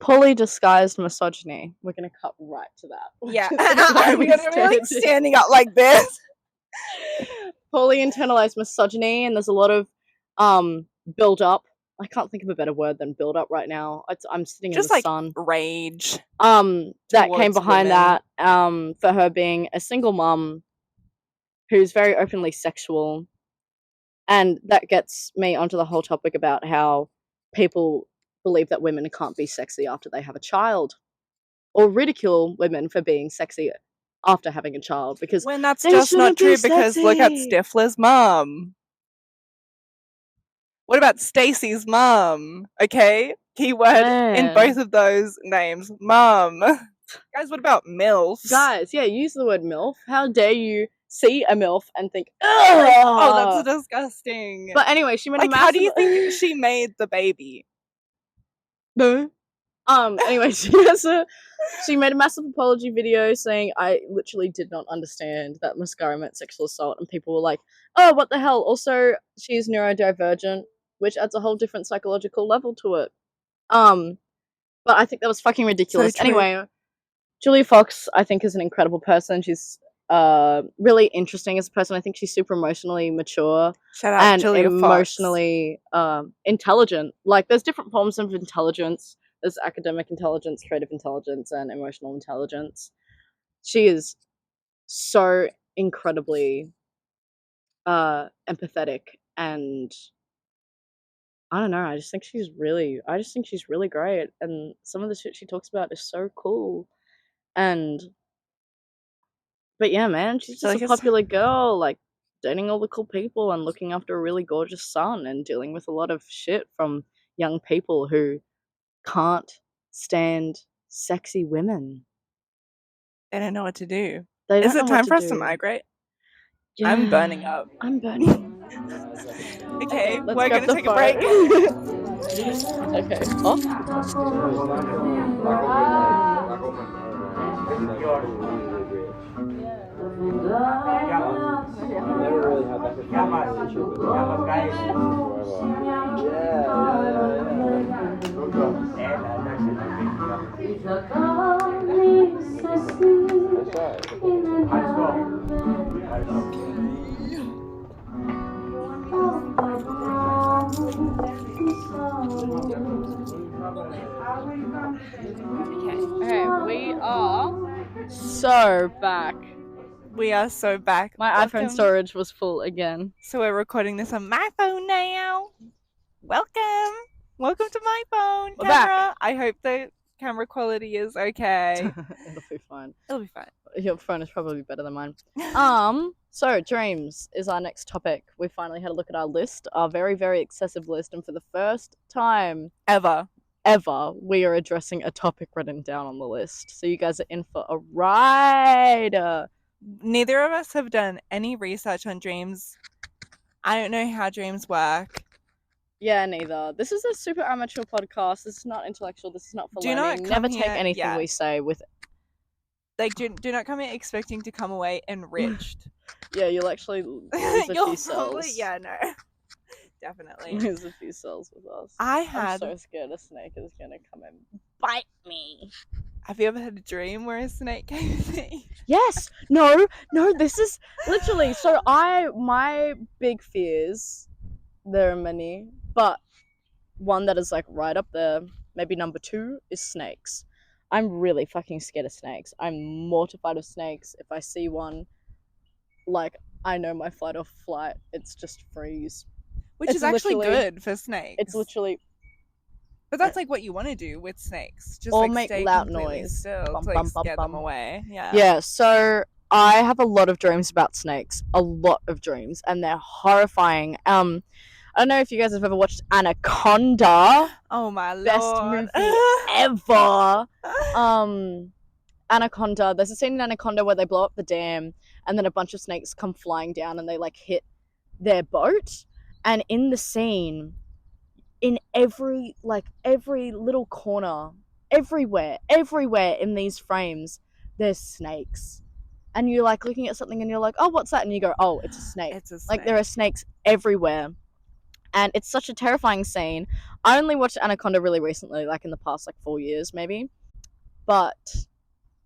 Poorly disguised misogyny. We're gonna cut right to that. Yeah. Why I'm we gonna be like started. standing up like this. Poorly internalized misogyny, and there's a lot of build up. I can't think of a better word than build up right now. I'm sitting Just in the like sun. rage. That came towards behind women. that for her being a single mum who's very openly sexual, and that gets me onto the whole topic about how people believe that women can't be sexy after they have a child, or ridicule women for being sexy after having a child, because When that's they just not shouldn't be true, because look at sexy. Stifler's mum. What about Stacy's mum? Okay, keyword in Man. both of those names, mum. Guys, what about MILFs? Guys, yeah, use the word MILF. How dare you see a MILF and think, Oh, that's disgusting. But anyway, she made a like, massive... how do you think she made the baby? No. Anyway, she made a massive apology video saying, I literally did not understand that mascara meant sexual assault, and people were like, oh, what the hell? Also, she's neurodivergent, which adds a whole different psychological level to it. But I think that was fucking ridiculous. true. Anyway, Julia Fox, I think, is an incredible person. She's really interesting as a person. I think she's super emotionally mature Shout out and Julia emotionally intelligent. Like, there's different forms of intelligence. There's academic intelligence, creative intelligence, and emotional intelligence. She is so incredibly empathetic, and I don't know, I just think she's really great, and some of the shit she talks about is so cool. But yeah, man, she's So, just like, a it's- popular girl, like dating all the cool people and looking after a really gorgeous son and dealing with a lot of shit from young people who can't stand sexy women. They don't know what to do. They don't Is know it what time to for us to do. migrate? Yeah. I'm burning up. I'm burning. Okay, let's we're grab gonna the take a break. phone. Okay. Off. Okay, we are so back. We are so back. My iPhone storage was full again. So we're recording this on my phone now. Welcome to my phone, We're camera. back. I hope the camera quality is okay. It'll be fine. It'll be fine. Your phone is probably better than mine. So dreams is our next topic. We finally had a look at our list, our very, very excessive list, and for the first time Ever, we are addressing a topic written down on the list. So you guys are in for a ride. Neither of us have done any research on dreams. I don't know how dreams work. Yeah, neither. This is a super amateur podcast. This is not intellectual. This is not for Do not learning. come Never take here- anything yeah. we say with... Like, do not come here expecting to come away enriched. Yeah, you'll actually lose a You'll few cells. probably, yeah, no. Definitely. Lose a few cells with us. I'm so scared a snake is gonna come and bite me. Have you ever had a dream where a snake came to me? Yes. No, this is literally... So my big fears There are many, but one that is like right up there, maybe number 2, is snakes. I'm really fucking scared of snakes. I'm mortified of snakes. If I see one, like, I know my fight or flight. It's just freeze. Which It's is actually literally- good for snakes. It's literally But that's like what you want to do with snakes. Just Or like make stay loud completely noise. still Bum, to like bum, bum, scare them bum. away. Yeah. Yeah, so I have a lot of dreams about snakes. A lot of dreams, and they're horrifying. I don't know if you guys have ever watched Anaconda. Oh my Best lord. movie ever. Anaconda. There's a scene in Anaconda where they blow up the dam, and then a bunch of snakes come flying down, and they like hit their boat. And in the scene, in every little corner, everywhere in these frames, there's snakes. And you're like looking at something and you're like, oh, what's that? And you go, oh, it's a snake. It's a snake. Like, there are snakes everywhere. And it's such a terrifying scene. I only watched Anaconda really recently, like in the past like 4 years maybe. But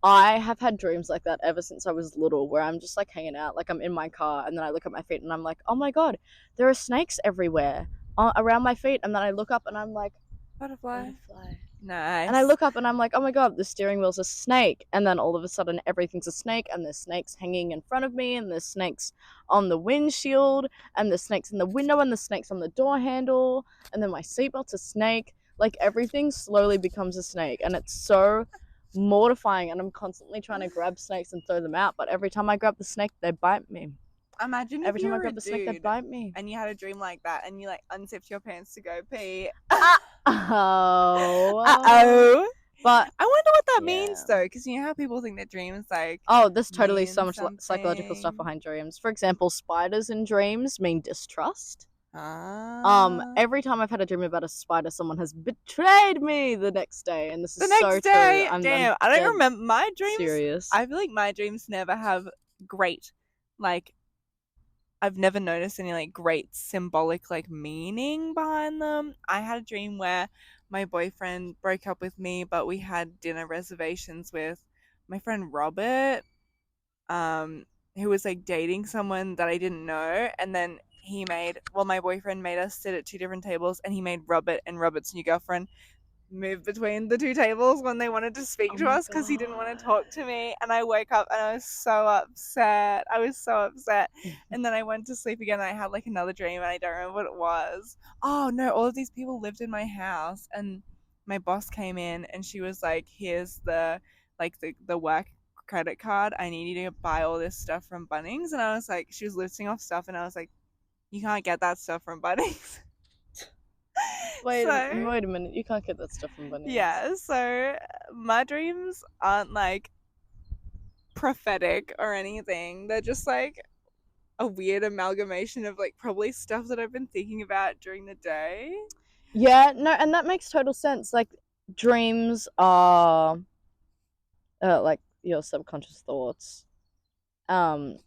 I have had dreams like that ever since I was little, where I'm just like hanging out, like I'm in my car, and then I look at my feet and I'm like, oh my god, there are snakes everywhere around my feet. And then I look up and I'm like, Butterfly. butterfly. Nice. And I look up and I'm like, oh my god, the steering wheel's a snake. And then all of a sudden everything's a snake, and there's snakes hanging in front of me, and there's snakes on the windshield, and there's snakes in the window, and there's snakes on the door handle, and then my seatbelt's a snake. Like, everything slowly becomes a snake, and it's so mortifying, and I'm constantly trying to grab snakes and throw them out, but every time I grab the snake, they bite me. Imagine Every if time you I were grab a the snake, they dude bite me. and you had a dream like that, and you like unzipped your pants to go pee. Oh. Uh-oh. But I wonder what that Yeah. means though, because you know how people think that dreams like there's totally so mean much psychological stuff something. behind dreams. For example, spiders in dreams mean distrust. Ah. Every time I've had a dream about a spider, someone has betrayed me the next day, and this is the next so day, true. damn, I dead don't remember my dreams. serious. I feel like my dreams never have great, like, I've never noticed any like great symbolic like meaning behind them. I had a dream where my boyfriend broke up with me, but we had dinner reservations with my friend Robert, who was like dating someone that I didn't know, and then my boyfriend made us sit at 2 different tables, and he made Robert and Robert's new girlfriend move between the 2 tables when they wanted to speak to my us because he didn't want to God. talk to me. And I woke up and I was so upset. And then I went to sleep again, and I had like another dream, and I don't remember what it was. Oh no, all of these people lived in my house, and my boss came in and she was like, here's the work credit card. I need you to buy all this stuff from Bunnings. And I was like, she was listing off stuff, and I was like, you can't get that stuff from Bunnings. Wait So- a minute, you can't get that stuff from Bunnings. Yeah, so my dreams aren't like prophetic or anything. They're just like a weird amalgamation of like probably stuff that I've been thinking about during the day. Yeah, no, and that makes total sense. Like, dreams are like your subconscious thoughts. And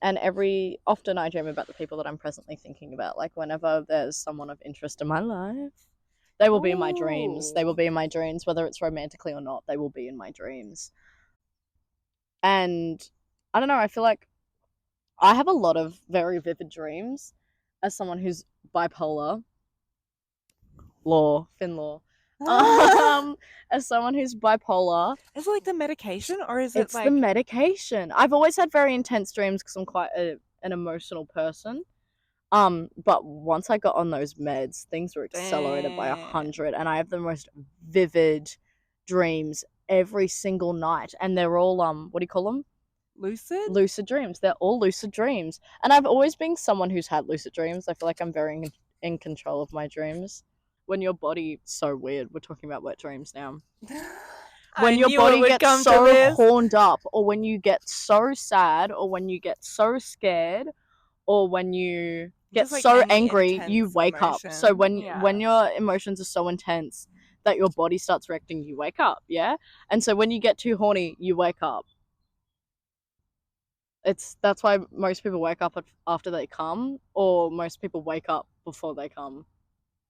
often I dream about the people that I'm presently thinking about. Like, whenever there's someone of interest in my life, they will be in my dreams. They will be in my dreams, whether it's romantically or not. They will be in my dreams. And I don't know, I feel like I have a lot of very vivid dreams as someone who's bipolar. Finn law. As someone w's bipolar, Is it like the medication, or is it's it like the medication. I've always had very intense dreams because I'm quite an emotional person. But once I got on those meds, things were accelerated by 100, and I have the most vivid dreams every single night, and they're all what do you call them? Lucid dreams. They're all lucid dreams, and I've always been someone who's had lucid dreams. I feel like I'm very in control of my dreams. When your body, so weird, we're talking about wet dreams now. When your body gets so horned up, or when you get so sad, or when you get so scared, or when you get Just, like, so any angry, you intense wake up. So emotion. when your emotions are so intense that your body starts reacting, you wake up, yeah? And so when you get too horny, you wake up. That's why most people wake up after they come, or most people wake up before they come.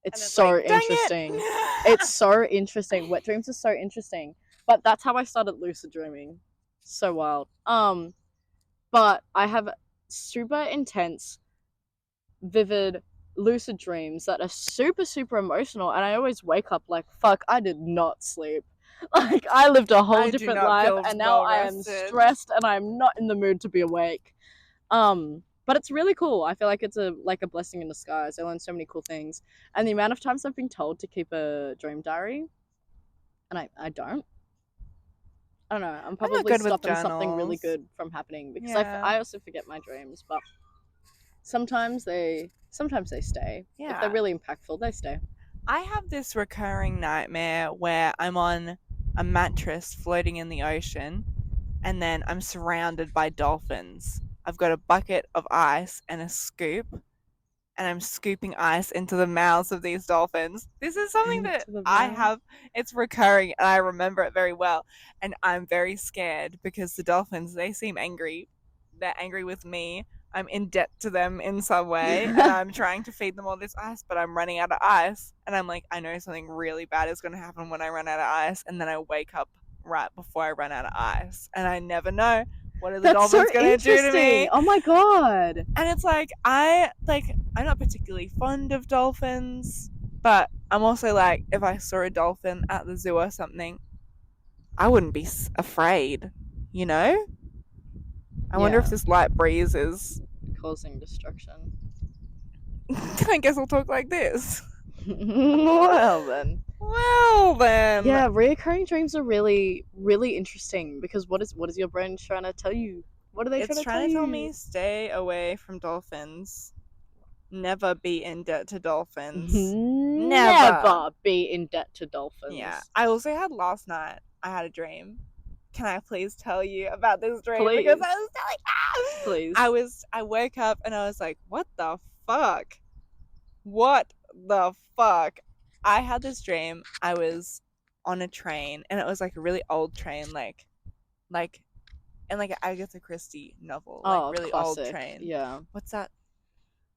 It's so like, "Dang it!" interesting. It's so interesting. Wet dreams are so interesting. But that's how I started lucid dreaming. So wild. But I have super intense, vivid lucid dreams that are super, super emotional, and I always wake up like, fuck, I did not sleep. Like, I lived a whole I do different not life, feel and now I am well-rested. stressed, and I'm not in the mood to be awake. But it's really cool. I feel like it's a blessing in disguise. I learned so many cool things, and the amount of times I've been told to keep a dream diary, and I don't. I don't know. I'm not probably good with stopping something really journals. good from happening because Yeah. I also forget my dreams, but sometimes they stay. If Yeah. they're really impactful, they stay. I have this recurring nightmare where I'm on a mattress floating in the ocean, and then I'm surrounded by dolphins. I've got a bucket of ice and a scoop, and I'm scooping ice into the mouths of these dolphins. This is something that Into the I mouth. have, it's recurring, and I remember it very well. And I'm very scared because the dolphins, they seem angry. They're angry with me. I'm in debt to them in some way, and I'm trying to feed them all this ice, but I'm running out of ice. And I'm like, I know something really bad is going to happen when I run out of ice, and then I wake up right before I run out of ice, and I never know what are the That's so dolphins going to do to me. interesting. Oh my god. And it's like I'm not particularly fond of dolphins, but I'm also like, if I saw a dolphin at the zoo or something, I wouldn't be afraid, you know? I wonder if Yeah. this light breeze is Causing destruction. I guess I'll talk like this. Well then. Yeah, reoccurring dreams are really, really interesting because what is your brain trying to tell you? What are they it's trying to tell you? me stay away from dolphins. Never be in debt to dolphins. Never be in debt to dolphins. Yeah. I also had last night, I had a dream. Can I please tell you about this dream? Please. Because I was telling Please. I woke up and I was like, what the fuck? What the fuck? I had this dream. I was on a train, and it was like a really old train, like in like an Agatha Christie novel, like really classic. old train. Yeah. What's that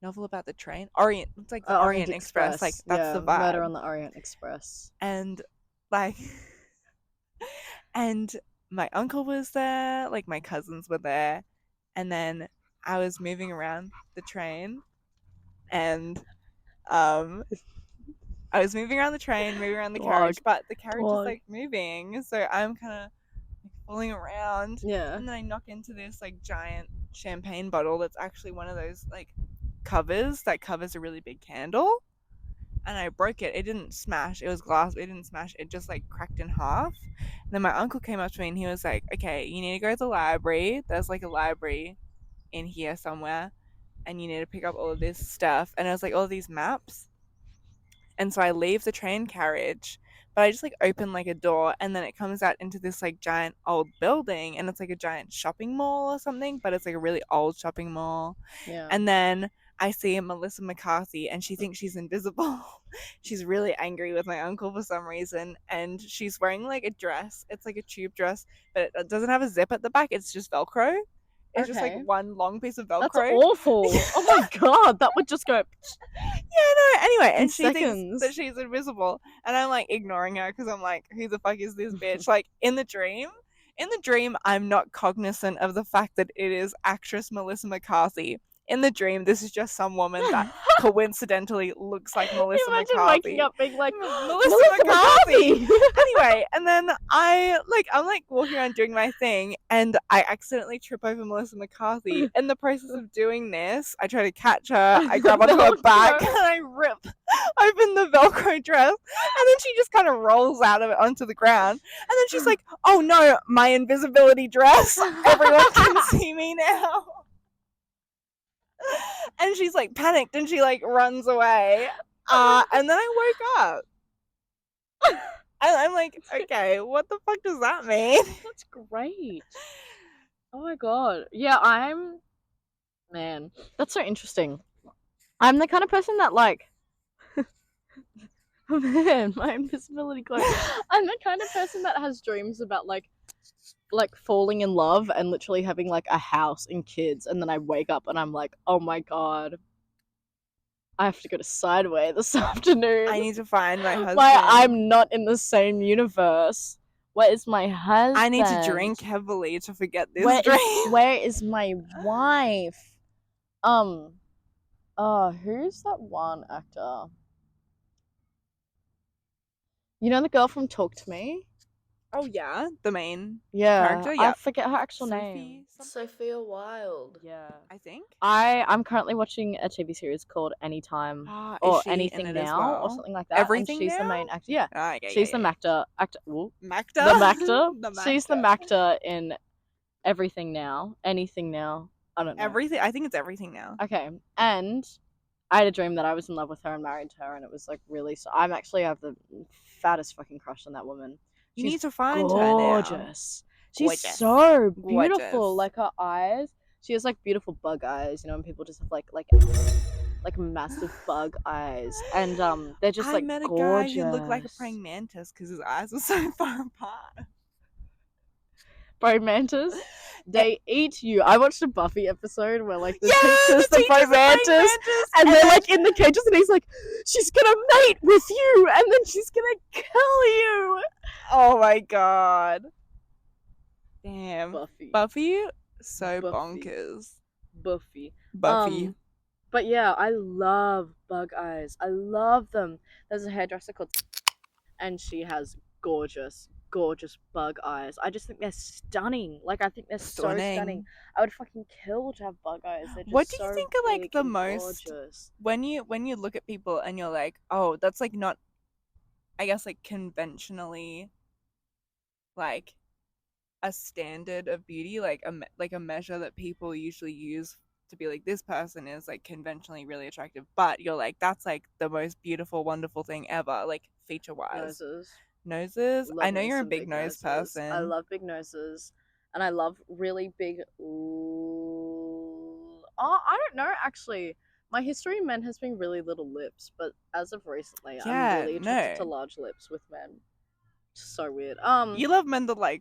novel about the train? Orient. It's like the Orient Express. Like that's the vibe. Murder on the Orient Express. And like, and my uncle was there, like my cousins were there, and then I was moving around the train, and I was moving around the train, moving around the carriage, but the carriage is like moving, so I'm kind of like falling around. Yeah. And then I knock into this like giant champagne bottle that's actually one of those like covers that covers a really big candle. And I broke it. It didn't smash. It was glass. It didn't smash. It just like cracked in half. And then my uncle came up to me and he was like, okay, you need to go to the library. There's like a library in here somewhere. And you need to pick up all of this stuff. And it was like all of these maps. And so I leave the train carriage, but I just like open like a door, and then it comes out into this like giant old building, and it's like a giant shopping mall or something, but it's like a really old shopping mall. Yeah. And then I see Melissa McCarthy, and she thinks she's invisible. She's really angry with my uncle for some reason, and she's wearing like a dress. It's like a tube dress, but it doesn't have a zip at the back. It's just Velcro. It's just like one long piece of Velcro. That's awful. Oh my god, that would just go. Yeah, no. Anyway, and she seconds. thinks that she's invisible, and I'm like ignoring her because I'm like, who the fuck is this bitch? Like in the dream, I'm not cognizant of the fact that it is actress Melissa McCarthy. In the dream, this is just some woman that coincidentally looks like Melissa McCarthy. Imagine waking up being like, Melissa McCarthy. Anyway, and then I'm like walking around doing my thing, and I accidentally trip over Melissa McCarthy. In the process of doing this, I try to catch her, I grab onto her back, and I rip open the Velcro dress, and then she just kind of rolls out of it onto the ground, and then she's like, oh no, my invisibility dress, everyone can see me now. And she's like panicked, and she like runs away, and then I woke up. And I'm like, okay, what the fuck does that mean? That's great. Oh my god. Yeah, man, that's so interesting. I'm the kind of person that like man, my invisibility cloak. I'm the kind of person that has dreams about like falling in love and literally having like a house and kids, and then I wake up and I'm like, oh my god, I have to go to Sideway this afternoon. I need to find my husband. Why I'm not in the same universe. Where is my husband? I need to drink heavily to forget this dream. Where is my wife? Who's that one actor? You know the girl from Talk to Me? Oh yeah, the main Yeah, character. I Yeah, forget her actual Sophie. name. Something, Sophia Wilde. Yeah. I think. I'm currently watching a TV series called Anytime Ah, is or she in Anything it as Now or well? something like that. Everything and she's the Now? main actor. Yeah. Ah, yeah, She's yeah, the yeah. Mactor. Macta? The Mactor. The She's the Macta. Mactor in Everything Now. Anything Now. I don't know. Everything. I think it's Everything Now. Okay. And I had a dream that I was in love with her and married her, and it was like really. I have the fattest fucking crush on that woman. You She's need to find her now. gorgeous. She's Gorgeous. so beautiful. Gorgeous. Like her eyes. She has like beautiful bug eyes, you know, and people just have like massive bug eyes, and they're just I like met a gorgeous. guy who looked like a praying mantis because his eyes were so far apart. Praying mantis. They eat you. I watched a Buffy episode where like the Yeah, teacher's the praying mantis, and they're like in the cages, and he's like, "She's gonna mate with you, and then she's gonna kill you." Oh my god. Damn. Buffy. So Buffy. bonkers. Buffy. Buffy. But yeah, I love bug eyes. I love them. There's a hairdresser called, and she has gorgeous bug eyes. I just think they're stunning. Like I think they're so stunning. I would fucking kill to have bug eyes. They're just What do you so think are like big the and most gorgeous. when you look at people and you're like, oh, that's like not, I guess like conventionally, like a standard of beauty, like a measure that people usually use to be like, this person is like conventionally really attractive, but you're like, that's like the most beautiful, wonderful thing ever, like feature wise. Noses. Love I know me you're a some big nose noses. person. I love big noses, and I love really big. I don't know actually. My history in men has been really little lips, but as of recently, I'm really attracted to large lips with men. So weird. You love men that like.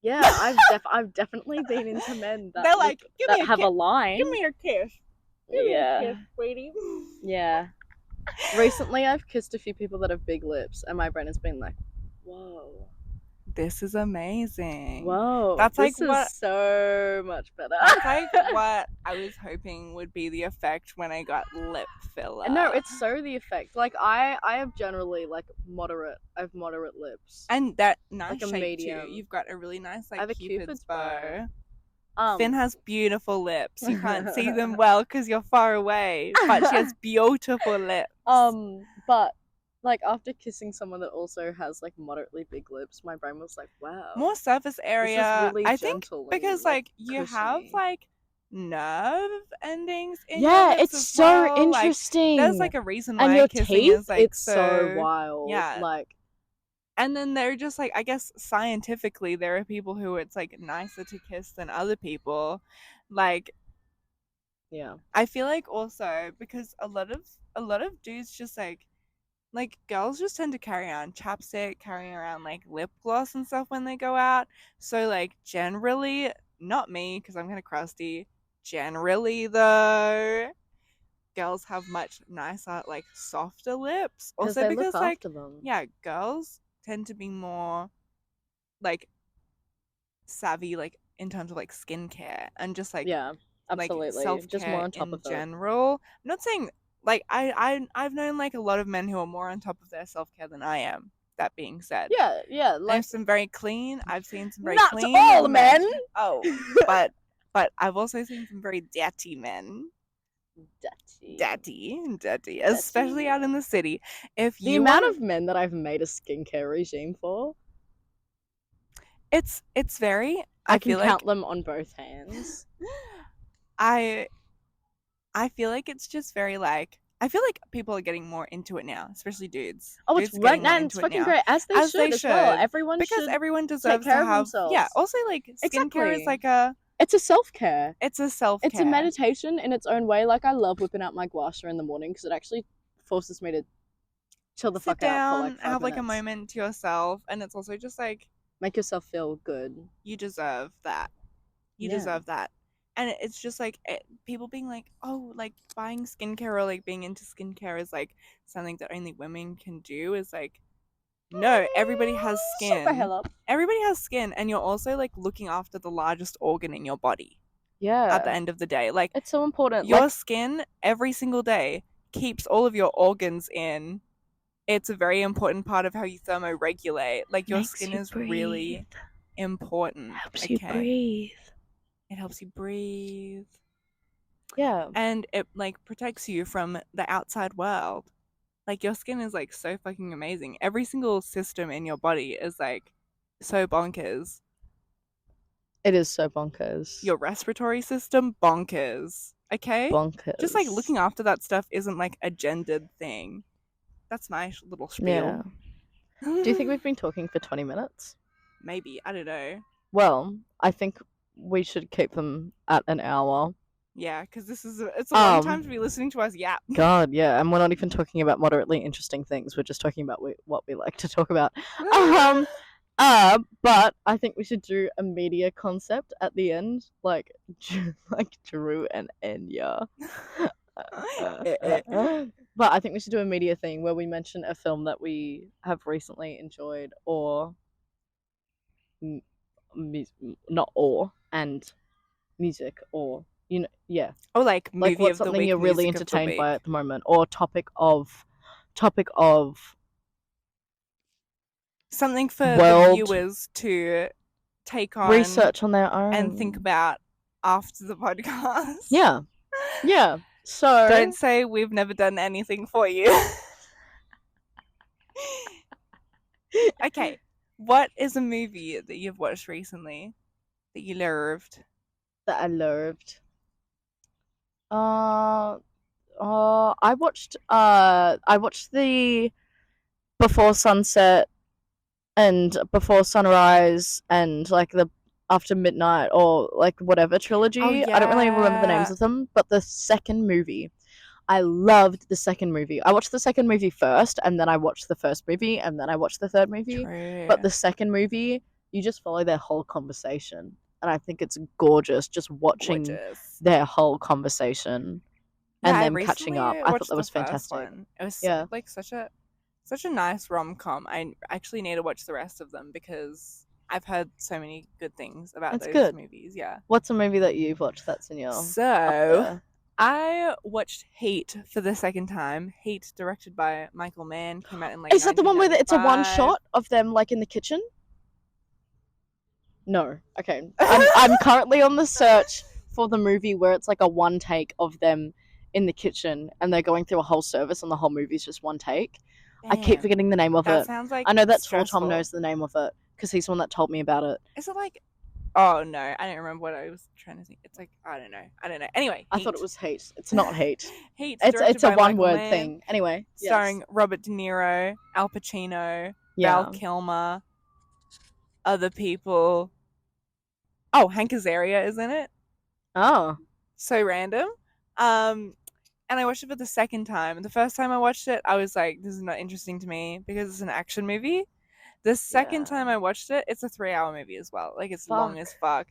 Yeah, I've definitely been into men that they're like, that have a line. Give me your kiss. Give me your kiss, sweetie. Yeah. Recently, I've kissed a few people that have big lips, and my brain has been like, "Whoa, this is amazing. Whoa, that's this like is so much better." That's like what I was hoping would be the effect when I got lip filler. No, it's so the effect. Like I have generally like moderate. I have moderate lips, and that nice like a shape medium. too. You've got a really nice like I have a Cupid's bow. Finn Finn has beautiful lips. You can't see them well because you're far away, but she has beautiful lips. But like after kissing someone that also has like moderately big lips, my brain was like, wow, more surface area. Really I think because like you have like nerve endings in your lips it's as so well. interesting. Like, there's like a reason why and your kissing teeth, is like it's so wild. Yeah, like. And then they're just like, I guess scientifically, there are people who it's like nicer to kiss than other people. Like, yeah, I feel like also because a lot of dudes just like girls just tend to carry around chapstick, carry around like lip gloss and stuff when they go out. So like generally, not me because I'm kind of crusty. Generally though, girls have much nicer like softer lips. Also they because look like after them. yeah, girls tend to be more like savvy like in terms of like skincare and just like absolutely like self-care just more on top in of general. I'm not saying like I've known like a lot of men who are more on top of their self-care than I am. That being said, like I've some very clean. I've seen some very not clean all men. Oh, but I've also seen some very dirty men. Daddy, especially out in the city. If the you amount of men that I've made a skincare regime for, it's very. I can count them on both hands. I feel like it's just very like. I feel like people are getting more into it now, especially dudes. Oh, dudes it's right now. It's fucking great, as they should. Well. Everyone because should everyone deserves to have. Themselves. Yeah. Also, like skincare is like a. It's a self-care. It's a self-care. It's a meditation in its own way. Like I love whipping out my gua sha in the morning because it actually forces me to chill the fuck out for like 5 have minutes. Like a moment to yourself, and it's also just like make yourself feel good. You deserve that. You deserve that. And it's just like people being like, oh, like buying skincare or like being into skincare is like something that only women can do. Is like, no, everybody has skin. Shut the hell up. Everybody has skin, and you're also like looking after the largest organ in your body. Yeah. at the end of the day. Like, It's so important. your Like, skin every single day keeps all of your organs in. It's a very important part of how you thermoregulate. Like, your skin is really important. helps you breathe. It helps you breathe. Yeah. And it like protects you from the outside world. Like, your skin is like so fucking amazing. Every single system in your body is like so bonkers. It is so bonkers. Your respiratory system, bonkers. Okay? Bonkers. Just like looking after that stuff isn't like a gendered thing. That's my little spiel. Yeah. Do you think we've been talking for 20 minutes? Maybe. I don't know. Well, I think we should keep them at an hour. Yeah, because it's a long time to be listening to us yap. God, yeah, and we're not even talking about moderately interesting things. We're just talking about what we like to talk about. But I think we should do a media concept at the end, like Drew and Enya. But I think we should do a media thing where we mention a film that we have recently enjoyed, or and music, or yeah. Or like movie Like, what's of the something week, you're really music of the entertained by week. at the moment, or topic of Something for the world viewers to take on research on their own and think about after the podcast. Yeah. So Don't say we've never done anything for you. Okay, what is a movie that you've watched recently that you loved? that I loved. I watched the Before Sunset and Before Sunrise and like the After Midnight, or like whatever trilogy. I don't really remember the names of them, but the second movie, I loved the second movie. I watched the second movie first, and then I watched the first movie, and then I watched the third movie. True. But the second movie, you just follow their whole conversation, and I think it's gorgeous just watching their whole conversation and them catching up. I thought that was fantastic. It was Yeah. like such a nice rom-com. I actually need to watch the rest of them because I've heard so many good things about It's those good. movies. Yeah. What's a movie that you've watched that's in your up So there? I watched Heat for the second time. Heat, directed by Michael Mann, came out in like Is that the one where it's a one 1995. shot of them like in the kitchen? No. Okay. I'm currently on the search for the movie where it's like a one take of them in the kitchen and they're going through a whole service and the whole movie's just one take. I keep Damn, forgetting the name of that it. sounds like I know that Tall stressful. Tom knows the name of it because he's the one that told me about it. Is it like? Oh no, I don't remember what I was trying to think. It's like I don't know. Anyway, I thought it was Heat. It's not Heat. Heat. It's a one word Mann, thing. Anyway, starring Robert De Niro, Al Pacino, Yeah. Val Kilmer, other people. Oh, Hank Azaria is in it. Oh. So random. And I watched it for the second time. The first time I watched it, I was like, this is not interesting to me because it's an action movie. The second time I watched it, it's a 3-hour movie as well. Like, it's long as fuck.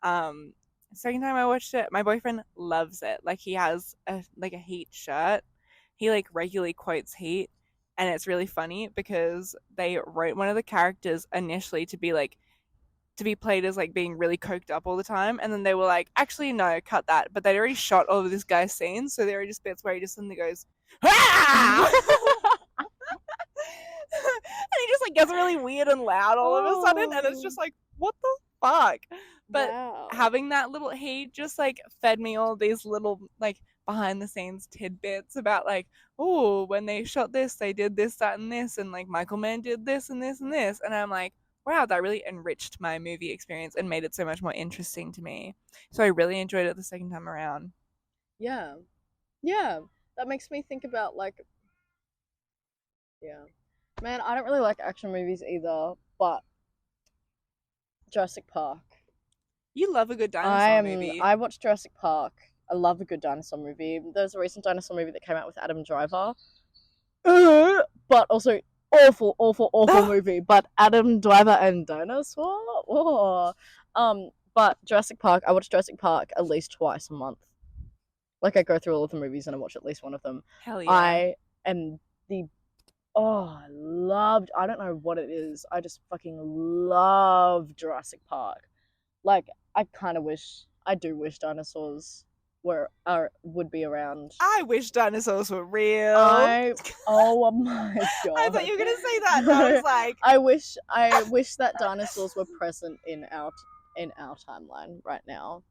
Second time I watched it, my boyfriend loves it. Like, he has a Heat shirt. He like regularly quotes Heat, and it's really funny because they wrote one of the characters initially to be played as like being really coked up all the time, and then they were like, actually no, cut that. But they'd already shot all of this guy's scenes, so there are just bits where he just suddenly goes, ah! And he just like gets really weird and loud all of a sudden, and it's just like, what the fuck? But having that little, he just like fed me all these little like behind the scenes tidbits about like, oh, when they shot this, they did this, that, and this, and like Michael Mann did this and this and this, and I'm like, wow, that really enriched my movie experience and made it so much more interesting to me. So I really enjoyed it the second time around. Yeah. That makes me think about like, man, I don't really like action movies either, but Jurassic Park. You love a good dinosaur movie. I watched Jurassic Park. I love a good dinosaur movie. There's a recent dinosaur movie that came out with Adam Driver. But also awful movie. But Adam Driver and dinosaur? Oh. But Jurassic Park, I watch Jurassic Park at least twice a month. Like, I go through all of the movies and I watch at least one of them. Hell yeah. I am I don't know what it is. I just fucking love Jurassic Park. Like, I kind of wish I do wish dinosaurs would be around. I wish dinosaurs were real. Oh my god! I thought you were gonna say that. And I was like, I wish that dinosaurs were present in our timeline right now.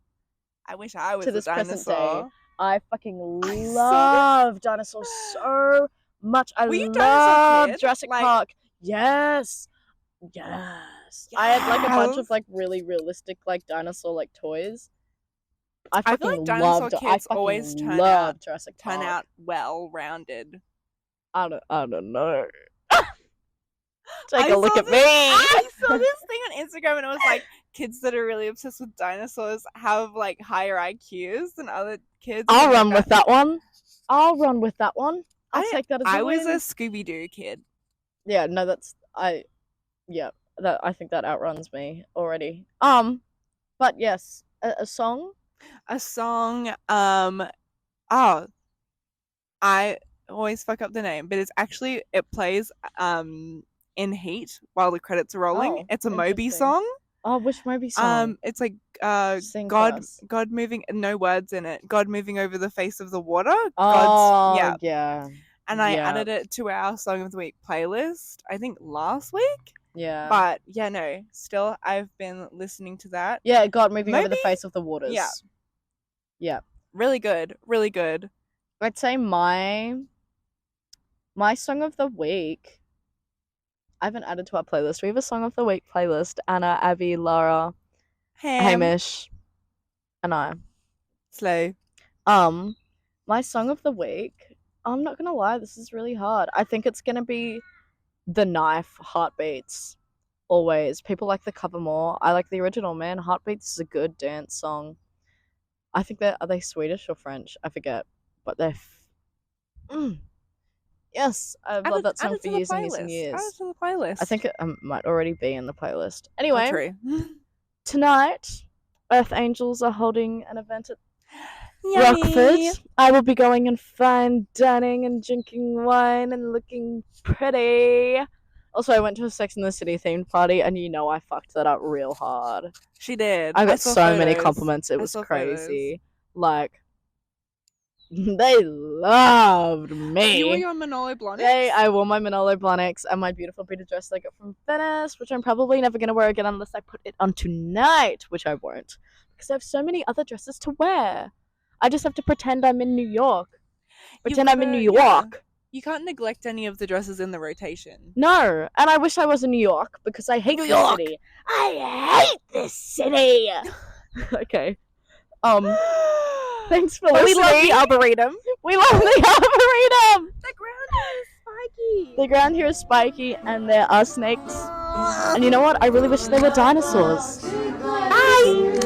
I wish I was To a this present dinosaur. day, I fucking I saw love dinosaurs so much. I Were you a dinosaur love kid? Jurassic Like- Park. Yes. I had like a bunch of Yes. like really realistic like dinosaur like toys. I I feel fucking like dinosaur loved. I kids fucking always turn loved Jurassic Park. Turn out well-rounded. I don't know. Take I a look saw at this- me. I saw this thing on Instagram and it was like kids that are really obsessed with dinosaurs have like higher IQs than other kids. I'll and run like with that one. I'll I- take that as a I was win. a Scooby-Doo kid. Yeah, no, I think that outruns me already. But yes, a song. A song, I always fuck up the name, but it plays in Heat while the credits are rolling. Oh, It's a Moby interesting. song. Oh, which Moby song? It's like Sing for God us. moving, no words in it. God moving over the face of the water. Oh, yeah. yeah, And I yeah. added it to our Song of the Week playlist, I think last week. yeah. But yeah, no, still I've been listening to that. Yeah, God moving over the Moby? face of the waters. Yeah. Yeah. Really good, really good. I'd say my song of the week. I haven't added to our playlist. We have a song of the week playlist. Anna, Abbey, Lara, Hamish, and I. Slow. My song of the week. I'm not gonna lie, this is really hard. I think it's gonna be The Knife, Heartbeats. Always. People like the cover more. I like the original, man. Heartbeats is a good dance song. I think are they Swedish or French? I forget. But they're yes, I've loved that song for years and years and Add it years. to the playlist. I think it might already be in the playlist. Anyway, True. tonight, Earth Angels are holding an event at Yummy. Rockford. I will be going and fine dining and drinking wine and looking pretty. Also, I went to a Sex and the City themed party, and you know I fucked that up real hard. She did. I got saw so many photos. compliments. It I was saw crazy. Like, they loved me. You wore your Manolo Blahniks? I wore my Manolo Blahniks and my beautiful beaded dress that I got from Venice, which I'm probably never going to wear again unless I put it on tonight, which I won't. Because I have so many other dresses to wear. I just have to pretend I'm in New York. Pretend I'm in New York. Yeah. You can't neglect any of the dresses in the rotation. No, and I wish I was in New York because I hate New this York. city. I hate this city. Okay. Thanks for listening. We love the Arboretum. We love the Arboretum. The ground is spiky. The ground here is spiky, and there are snakes. And you know what? I really wish there were dinosaurs. Bye.